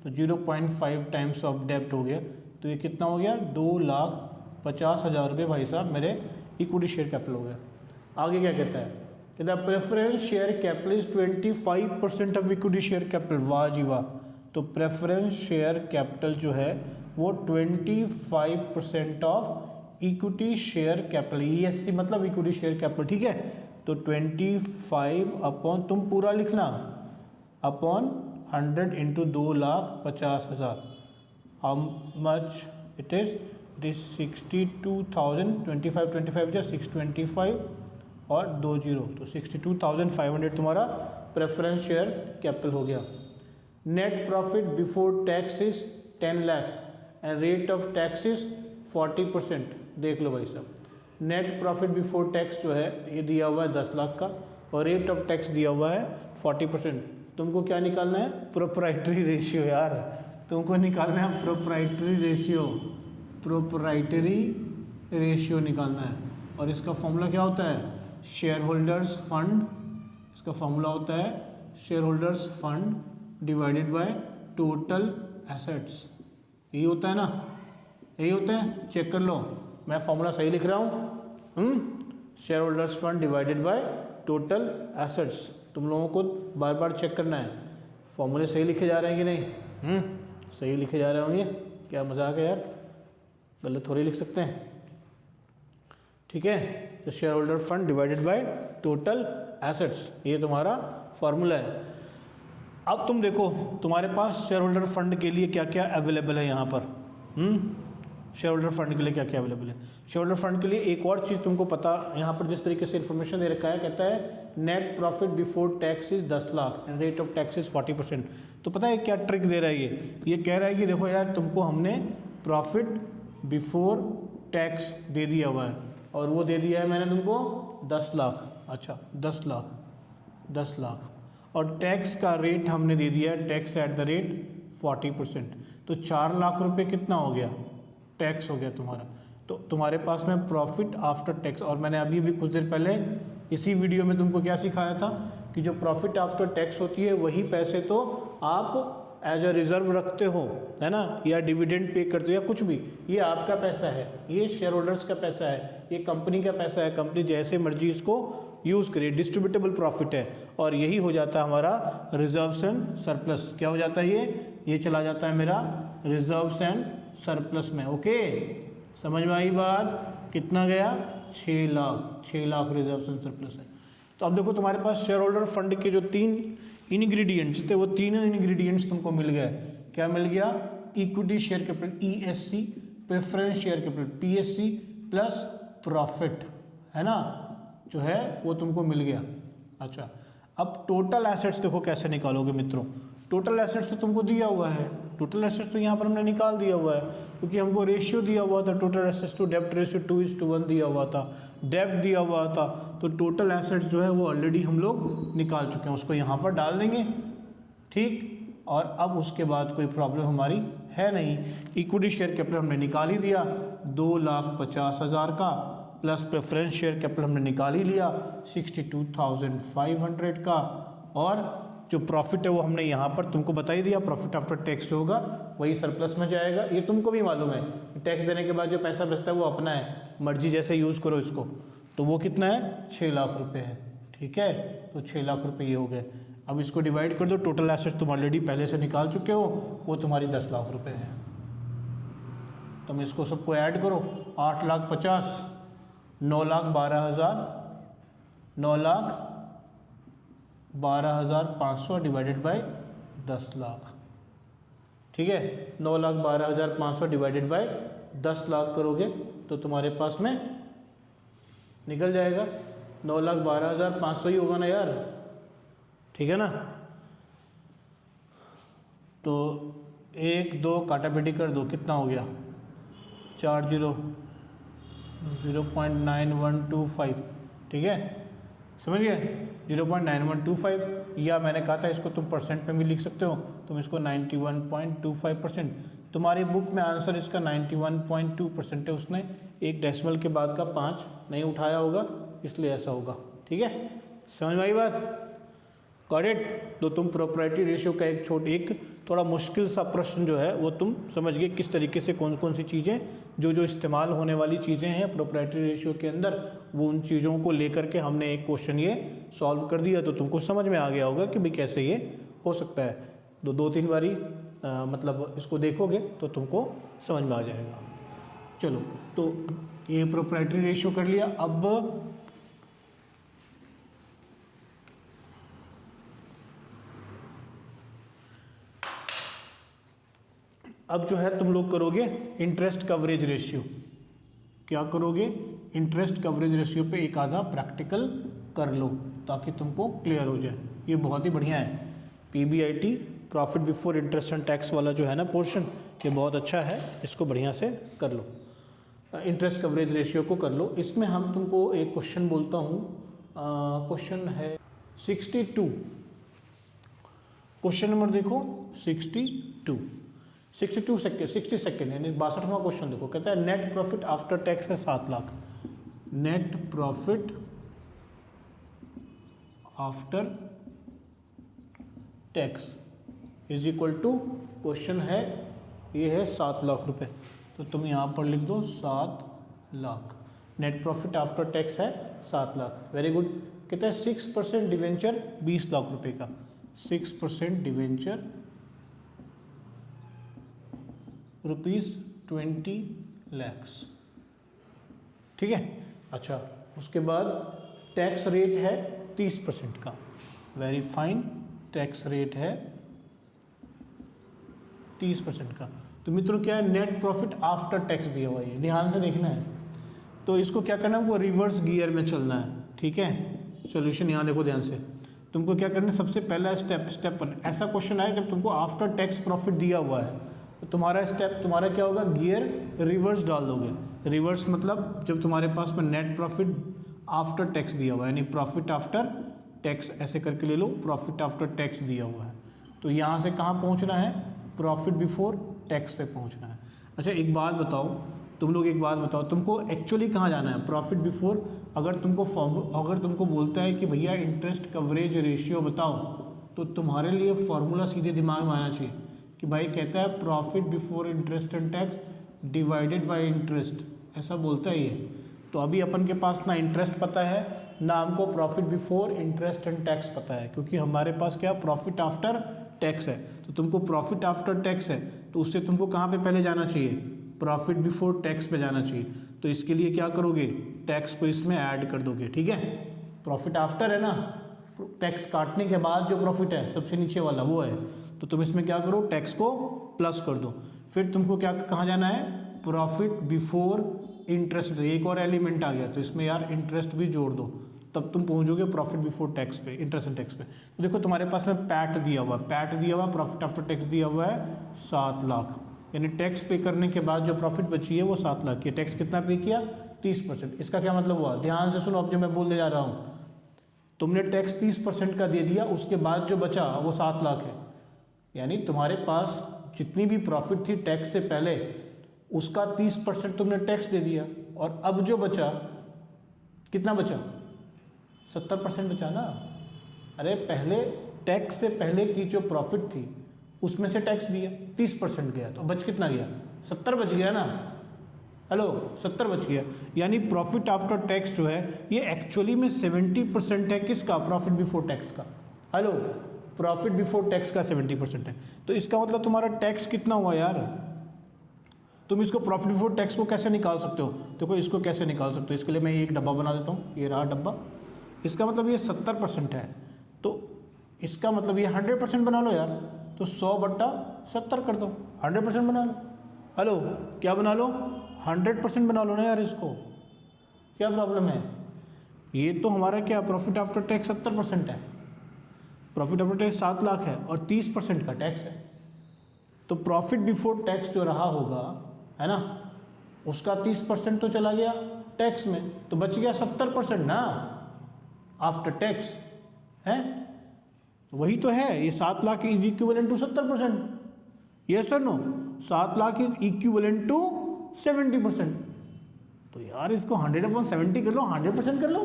तो 0.5 टाइम्स ऑफ डेप्ट हो गया। तो ये कितना हो गया, 2,50,000 रुपये भाई साहब मेरे इक्विटी शेयर कैपिटल हो गया। आगे क्या कहता है, कहता है preference share capital is 25% of equity share capital. वाह जी वाह। तो प्रेफरेंस शेयर कैपिटल जो है वो 25% of equity share capital, ESC मतलब इक्विटी शेयर कैपिटल, ठीक है। तो 25 अपॉन, तुम पूरा लिखना, upon 100 into 2,50,000, how much it is, it is 62,000, 25 जो 625 और 20, तो 62,500 तुम्हारा प्रेफरेंस शेयर कैपिटल हो गया। Net profit before tax is 10 lakh and rate of tax is 40%। देख लो भाई साहब, नेट प्रॉफिट बिफोर टैक्स जो है ये दिया हुआ है 10 लाख का, और रेट ऑफ टैक्स दिया हुआ है 40%। तुमको क्या निकालना है, प्रोप्राइटरी रेशियो यार, तुमको निकालना है प्रोप्राइटरी रेशियो, प्रोप्राइटरी रेशियो निकालना है। और इसका फॉर्मूला क्या होता है, शेयर होल्डर्स फंड, इसका फॉर्मूला होता है share holders fund divided by total assets. यही होता है ना, यही होता है, चेक कर लो मैं फॉर्मूला सही लिख रहा हूँ। Share holders fund divided by total assets, तुम लोगों को बार बार चेक करना है फॉर्मूले सही लिखे जा रहे हैं कि नहीं। सही लिखे जा रहे होंगे, क्या मजाक है यार, गलत थोड़ी लिख सकते हैं, ठीक है। तो share holder fund divided by total assets, ये तुम्हारा फॉर्मूला है। अब तुम देखो तुम्हारे पास शेयर होल्डर फंड के लिए क्या क्या अवेलेबल है यहाँ पर। शेयर होल्डर फंड के लिए क्या क्या अवेलेबल है, शेयर होल्डर फंड के लिए एक और चीज़ तुमको पता, यहाँ पर जिस तरीके से इन्फॉर्मेशन दे रखा है, कहता है net profit before tax is 10 lakh and rate of tax is 40%। तो पता है क्या ट्रिक दे रहा है ये कह रहा है कि देखो यार तुमको हमने प्रॉफिट बिफोर टैक्स दे दिया हुआ है, और वो दे दिया है मैंने तुमको 10 लाख, अच्छा 10 लाख, और टैक्स का रेट हमने दे दिया है, टैक्स एट द रेट 40%। तो 4 लाख रुपए कितना हो गया, टैक्स हो गया तुम्हारा। तो तुम्हारे पास में प्रॉफिट आफ्टर टैक्स, और मैंने अभी भी कुछ देर पहले इसी वीडियो में तुमको क्या सिखाया था कि जो प्रॉफिट आफ्टर टैक्स होती है वही पैसे तो आप एज अ रिजर्व रखते हो, है ना, या डिविडेंड पे करते हो या कुछ भी, ये आपका पैसा है, ये शेयर होल्डर्स का पैसा है, ये कंपनी का पैसा है, कंपनी जैसे मर्जी इसको यूज़ करे, डिस्ट्रीब्यूटेबल प्रॉफिट है, और यही हो जाता है हमारा रिजर्व्स एंड सरप्लस। क्या हो जाता है ये चला जाता है मेरा रिजर्व्स एंड सरप्लस में। ओके, समझ में आई बात, कितना गया, 6 लाख रिजर्व्स एंड सरप्लस है। तो अब देखो तुम्हारे पास शेयर होल्डर फंड के जो 3 इंग्रेडिएंट्स थे, वो तीनों इंग्रेडिएंट्स तुमको मिल गए। क्या मिल गया, equity share capital ESC, preference share capital PSC plus profit, है ना, जो है वो तुमको मिल गया। अच्छा, अब टोटल एसेट्स देखो कैसे निकालोगे मित्रों। टोटल एसेट्स तो तुमको दिया हुआ है, टोटल एसेट्स तो यहाँ पर हमने निकाल दिया हुआ है, क्योंकि हमको रेशियो दिया हुआ था, टोटल एसेट्स टू डेब्ट रेशियो 2:1 दिया हुआ था, डेब्ट दिया हुआ था। तो टोटल एसेट्स जो है वो ऑलरेडी हम लोग निकाल चुके हैं, उसको यहाँ पर डाल देंगे, ठीक। और अब उसके बाद कोई प्रॉब्लम हमारी है नहीं। इक्विटी शेयर कैपिटल हमने निकाल ही दिया 2,50,000 का, प्लस प्रेफरेंस शेयर कैपिटल हमने निकाल ही लिया 62,500 का, और जो प्रॉफिट है वो हमने यहाँ पर तुमको बता ही दिया, प्रॉफिट आफ्टर टैक्स जो होगा वही सरप्लस में जाएगा। ये तुमको भी मालूम है, टैक्स देने के बाद जो पैसा बचता है वो अपना है, मर्जी जैसे यूज़ करो इसको। तो वो कितना है, 6 लाख रुपए है, ठीक है। तो 6 लाख रुपए ये हो गए। अब इसको डिवाइड कर दो, टोटल एसेट्स तुम ऑलरेडी पहले से निकाल चुके हो, वो तुम्हारी 10 लाख रुपए है। तुम इसको सबको ऐड करो, 8,50,000, 9,12,000, 9,12,500 डिवाइडेड बाय 10 लाख, ठीक है। 9,12,500 डिवाइडेड बाय 10 लाख करोगे तो तुम्हारे पास में निकल जाएगा 9,12,500 ही होगा ना यार, ठीक है ना। तो 1 2 काटापेटी कर दो, कितना हो गया, 4 0 0.9125, ठीक है, समझ गए, 0.9125। या मैंने कहा था इसको तुम परसेंट में भी लिख सकते हो, तुम इसको 91.25%। तुम्हारी बुक में आंसर इसका 91.2% है, उसने एक डेसिमल के बाद का 5 नहीं उठाया होगा, इसलिए ऐसा होगा, ठीक है। समझ में आई बात। करेक्ट। तो तुम प्रोप्राइटरी रेशियो का एक थोड़ा मुश्किल सा प्रश्न जो है वो तुम समझ गए किस तरीके से कौन कौन सी चीज़ें जो इस्तेमाल होने वाली चीज़ें हैं प्रोप्राइटरी रेशियो के अंदर, वो उन चीज़ों को लेकर के हमने एक क्वेश्चन ये सॉल्व कर दिया। तो तुमको समझ में आ गया होगा कि भाई कैसे ये हो सकता है। दो तीन बारी मतलब इसको देखोगे तो तुमको समझ में आ जाएगा। चलो, तो ये प्रोप्राइटरी रेशियो कर लिया। अब जो है तुम लोग करोगे इंटरेस्ट कवरेज रेशियो। क्या करोगे? इंटरेस्ट कवरेज रेशियो पे एक आधा प्रैक्टिकल कर लो ताकि तुमको क्लियर हो जाए। ये बहुत ही बढ़िया है। PBIT, profit before interest and tax वाला जो है ना पोर्शन, ये बहुत अच्छा है, इसको बढ़िया से कर लो। इंटरेस्ट कवरेज रेशियो को कर लो। इसमें हम तुमको एक क्वेश्चन बोलता हूँ, क्वेश्चन है 62। क्वेश्चन नंबर देखो 60 सेकेंड यानी 62वां क्वेश्चन देखो। कहता है नेट प्रॉफिट आफ्टर टैक्स है 7 lakh. Net profit after tax is equal to, question है ये है 7 लाख रुपए। तो तुम यहाँ पर लिख दो 7 lakh. Net profit after tax है 7 लाख। Very good. कहता है 6% डिवेंचर 20 लाख रुपए का। 6% डिवेंचर ₹20 lakhs। ठीक है। अच्छा, उसके बाद टैक्स रेट है 30% का। Very fine. टैक्स रेट है 30% का। तो मित्रों क्या है, नेट प्रॉफिट आफ्टर टैक्स दिया हुआ है, ध्यान से देखना है। तो इसको क्या करना है, वो रिवर्स गियर में चलना है। ठीक है, सॉल्यूशन यहाँ देखो ध्यान से। तुमको क्या करना है, सबसे पहला स्टेप 1 ऐसा क्वेश्चन आए जब तुमको आफ्टर टैक्स प्रॉफिट दिया हुआ है तो तुम्हारा क्या होगा, गियर रिवर्स डाल दोगे। रिवर्स मतलब जब तुम्हारे पास में नेट प्रॉफिट आफ्टर टैक्स दिया हुआ है, यानी प्रॉफिट आफ्टर टैक्स ऐसे करके ले लो, प्रॉफिट आफ्टर टैक्स दिया हुआ है तो यहाँ से कहाँ पहुँचना है, प्रॉफिट बिफोर टैक्स पे पहुँचना है। अच्छा एक बात बताओ, तुमको एक्चुअली कहाँ जाना है, प्रॉफिट बिफोर। अगर तुमको बोलता है कि भैया इंटरेस्ट कवरेज रेशियो बताओ, तो तुम्हारे लिए फॉर्मूला सीधे दिमाग में आना चाहिए कि भाई कहता है profit before interest and tax divided by interest, ऐसा बोलता है ये। तो अभी अपन के पास ना इंटरेस्ट पता है ना हमको profit before interest and tax पता है, क्योंकि हमारे पास क्या प्रॉफिट आफ्टर टैक्स है। तो तुमको प्रॉफिट आफ्टर टैक्स है तो उससे तुमको कहाँ पे पहले जाना चाहिए, प्रॉफिट बिफोर टैक्स पे जाना चाहिए। तो इसके लिए क्या करोगे, टैक्स को इसमें ऐड कर दोगे। ठीक है, प्रॉफिट आफ्टर है ना, टैक्स काटने के बाद जो प्रॉफिट है सबसे नीचे वाला वो है, तो तुम इसमें क्या करो, टैक्स को प्लस कर दो। फिर तुमको क्या कहाँ जाना है, प्रॉफिट बिफोर इंटरेस्ट। एक और एलिमेंट आ गया तो इसमें यार इंटरेस्ट भी जोड़ दो, तब तुम पहुंचोगे प्रॉफिट बिफोर टैक्स पे, इंटरेस्ट एंड टैक्स पे। तो देखो तुम्हारे पास में पैट दिया हुआ, प्रॉफिट आफ्टर टैक्स दिया हुआ है 7 लाख, यानी टैक्स पे करने के बाद जो प्रॉफिट बची है वो 7 लाख की। टैक्स कितना पे किया, 30%। इसका क्या मतलब हुआ, ध्यान से सुनो अब जो मैं बोलने जा रहा हूँ। तुमने टैक्स 30% का दे दिया, उसके बाद जो बचा वो 7 लाख है, यानी तुम्हारे पास जितनी भी प्रॉफिट थी टैक्स से पहले उसका 30% तुमने टैक्स दे दिया, और अब जो बचा कितना बचा, 70% बचा ना। अरे पहले टैक्स से पहले की जो प्रॉफिट थी उसमें से टैक्स दिया, 30% गया, तो बच कितना गया, 70 बच गया ना। हेलो, 70 बच गया। यानी प्रॉफिट आफ्टर टैक्स जो है ये एक्चुअली में 70% है किसका, प्रॉफिट बिफोर टैक्स का। हेलो, प्रॉफिट बिफोर टैक्स का 70% है। तो इसका मतलब तुम्हारा टैक्स कितना हुआ यार। तुम इसको प्रॉफिट बिफोर टैक्स को कैसे निकाल सकते हो, देखो इसको कैसे निकाल सकते हो, इसके लिए मैं एक डब्बा बना देता हूँ, ये रहा डब्बा। इसका मतलब ये 70% है, तो इसका मतलब ये 100% बना लो यार, तो 100/70 कर दो, 100% बना लो। हेलो, क्या बना लो, 100% बना लो ना यार, इसको क्या प्रॉब्लम है। ये तो हमारा क्या प्रॉफिट आफ्टर टैक्स 70% है, प्रॉफिट आफ्टर टैक्स 7 लाख है और 30% का टैक्स है। तो प्रॉफिट बिफोर टैक्स जो रहा होगा है ना, उसका 30% तो चला गया टैक्स में, तो बच गया 70% ना आफ्टर टैक्स है। वही तो है, ये 7 lakh is equivalent to 70%। Yes और no, 7 lakh is equivalent to 70%। तो यार इसको 100/70 कर लो, 100% कर लो,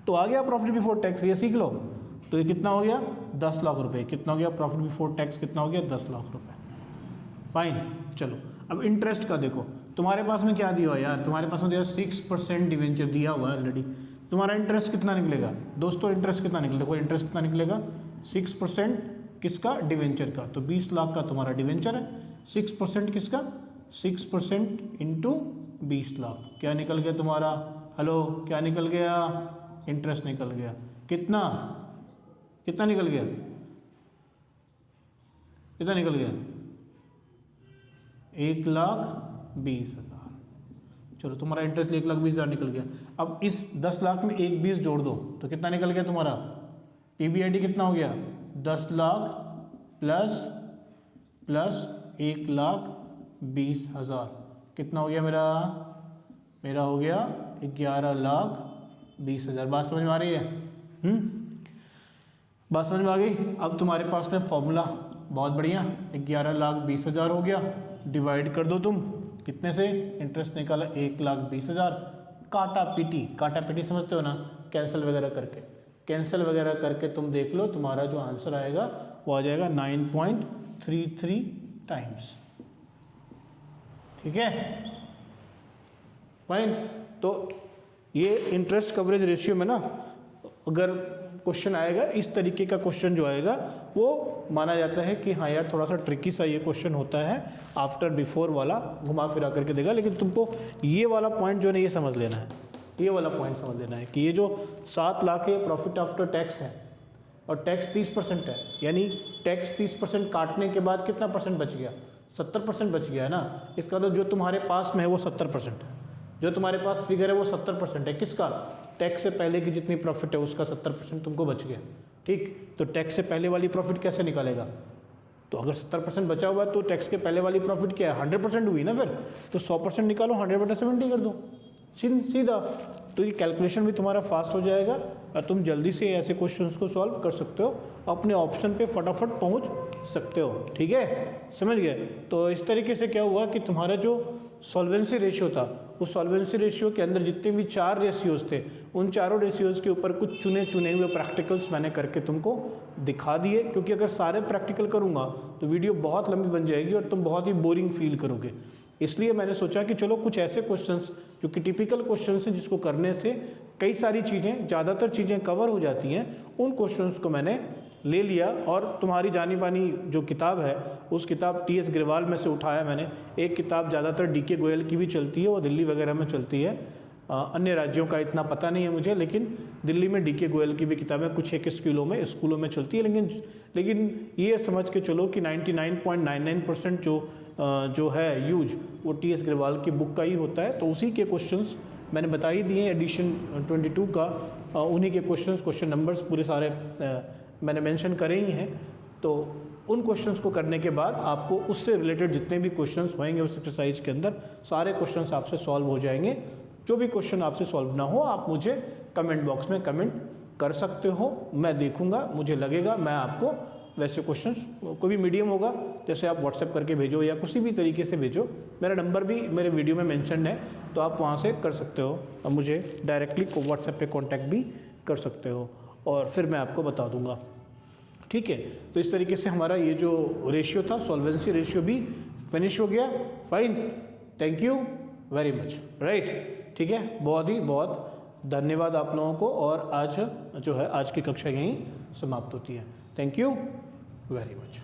तो आ गया प्रॉफिट बिफोर टैक्स। ये सीख लो, तो ये कितना हो गया 10 लाख रुपए। कितना हो गया प्रॉफिट बिफोर टैक्स, कितना हो गया 10 लाख रुपए। फाइन। चलो अब इंटरेस्ट का देखो, तुम्हारे पास में क्या दिया हुआ है यार, तुम्हारे पास में दिया 6% डिवेंचर दिया हुआ है ऑलरेडी। तुम्हारा इंटरेस्ट कितना निकलेगा दोस्तों, इंटरेस्ट कितना निकलेगा, देखो इंटरेस्ट कितना निकलेगा 6% किसका, डिवेंचर का। तो 20 लाख का तुम्हारा डिवेंचर है, 6% किसका, 6% इंटू 20 लाख, क्या निकल गया तुम्हारा, हेलो क्या निकल गया, इंटरेस्ट निकल गया। कितना कितना निकल गया, कितना निकल गया 1,20,000। चलो तुम्हारा इंटरेस्ट 1,20,000 निकल गया। अब इस 10 लाख में 1,20 जोड़ दो तो कितना निकल गया तुम्हारा, पीबीआईडी कितना हो गया 10 लाख प्लस 1,20,000, कितना हो गया मेरा हो गया 11,20,000। बात समझ में आ रही है? बात समझ में आ गई। अब तुम्हारे पास में फॉर्मूला बहुत बढ़िया, 11,20,000 हो गया, डिवाइड कर दो तुम कितने से, इंटरेस्ट निकाला 1,20,000, काटा पीटी समझते हो ना, कैंसिल वगैरह करके तुम देख लो, तुम्हारा जो आंसर आएगा वो आ जाएगा 9.33 टाइम्स। ठीक है फाइन। तो ये इंटरेस्ट कवरेज रेशियो में ना अगर क्वेश्चन आएगा, इस तरीके का क्वेश्चन जो आएगा वो माना जाता है कि हाँ यार थोड़ा सा ट्रिकी सा ये क्वेश्चन होता है, आफ्टर बिफोर वाला घुमा फिरा करके देगा। लेकिन तुमको ये वाला पॉइंट जो है ये समझ लेना है, ये वाला पॉइंट समझ लेना है कि ये जो 7 लाख है प्रॉफिट आफ्टर टैक्स है और टैक्स 30% है, यानी टैक्स 30% काटने के बाद कितना परसेंट बच गया, 70% बच गया है ना। इसका मतलब जो तुम्हारे पास में है वो 70% है, जो तुम्हारे पास फिगर है वो 70% है किसका, टैक्स से पहले की जितनी प्रॉफिट है उसका 70% तुमको बच गया। ठीक, तो टैक्स से पहले वाली प्रॉफिट कैसे निकालेगा, तो अगर 70% बचा हुआ है तो टैक्स के पहले वाली प्रॉफिट क्या है 100% हुई ना, फिर तो 100% निकालो, 100/70 कर दो, सीधा। तो ये कैलकुलेशन भी तुम्हारा फास्ट हो जाएगा और तुम जल्दी से ऐसे क्वेश्चंस को सॉल्व कर सकते हो, अपने ऑप्शन पे फटाफट पहुंच सकते हो। ठीक है, समझ गए। तो इस तरीके से क्या हुआ कि तुम्हारा जो सॉल्वेंसी रेशियो था, उस सॉल्वेंसी रेशियो के अंदर जितने भी 4 रेशियोज़ थे, उन चारों रेशियोज़ के ऊपर कुछ चुने हुए प्रैक्टिकल्स मैंने करके तुमको दिखा दिए। क्योंकि अगर सारे प्रैक्टिकल करूँगा तो वीडियो बहुत लंबी बन जाएगी और तुम बहुत ही बोरिंग फील करोगे। इसलिए मैंने सोचा कि चलो कुछ ऐसे क्वेश्चंस जो कि टिपिकल क्वेश्चंस हैं, जिसको करने से कई सारी चीज़ें, ज़्यादातर चीज़ें कवर हो जाती हैं, उन क्वेश्चंस को मैंने ले लिया। और तुम्हारी जानी मानी जो किताब है, उस किताब TS ग्रेवाल में से उठाया मैंने। एक किताब ज़्यादातर DK गोयल की भी चलती है, वो दिल्ली वगैरह में चलती है, अन्य राज्यों का इतना पता नहीं है मुझे, लेकिन दिल्ली में DK गोयल की भी किताबें कुछ एक स्कूलों में चलती है। लेकिन ये समझ के चलो कि 99.99% जो है यूज वो TS ग्रेवाल की बुक का ही होता है। तो उसी के क्वेश्चंस मैंने बता ही दिए, एडिशन 22 का उन्हीं के क्वेश्चन नंबर्स पूरे सारे मैंने मेंशन करे ही हैं। तो उन क्वेश्चंस को करने के बाद आपको उससे रिलेटेड जितने भी क्वेश्चंस होंगे उस एक्सरसाइज के अंदर, सारे क्वेश्चंस आपसे सॉल्व हो जाएंगे। जो भी क्वेश्चन आपसे सॉल्व ना हो, आप मुझे कमेंट बॉक्स में कमेंट कर सकते हो, मैं देखूंगा, मुझे लगेगा मैं आपको वैसे क्वेश्चंस, कोई भी मीडियम होगा, जैसे आप व्हाट्सएप करके भेजो या किसी भी तरीके से भेजो, मेरा नंबर भी मेरे वीडियो में मेंशन है, तो आप वहाँ से कर सकते हो और मुझे डायरेक्टली व्हाट्सएप पे कांटेक्ट भी कर सकते हो और फिर मैं आपको बता दूंगा। ठीक है, तो इस तरीके से हमारा ये जो रेशियो था, सॉल्वेंसी रेशियो भी फिनिश हो गया। Fine, thank you very much. Right, ठीक है, बहुत धन्यवाद आप लोगों को। और आज जो है आज की कक्षा यहीं समाप्त होती है। Thank you very much.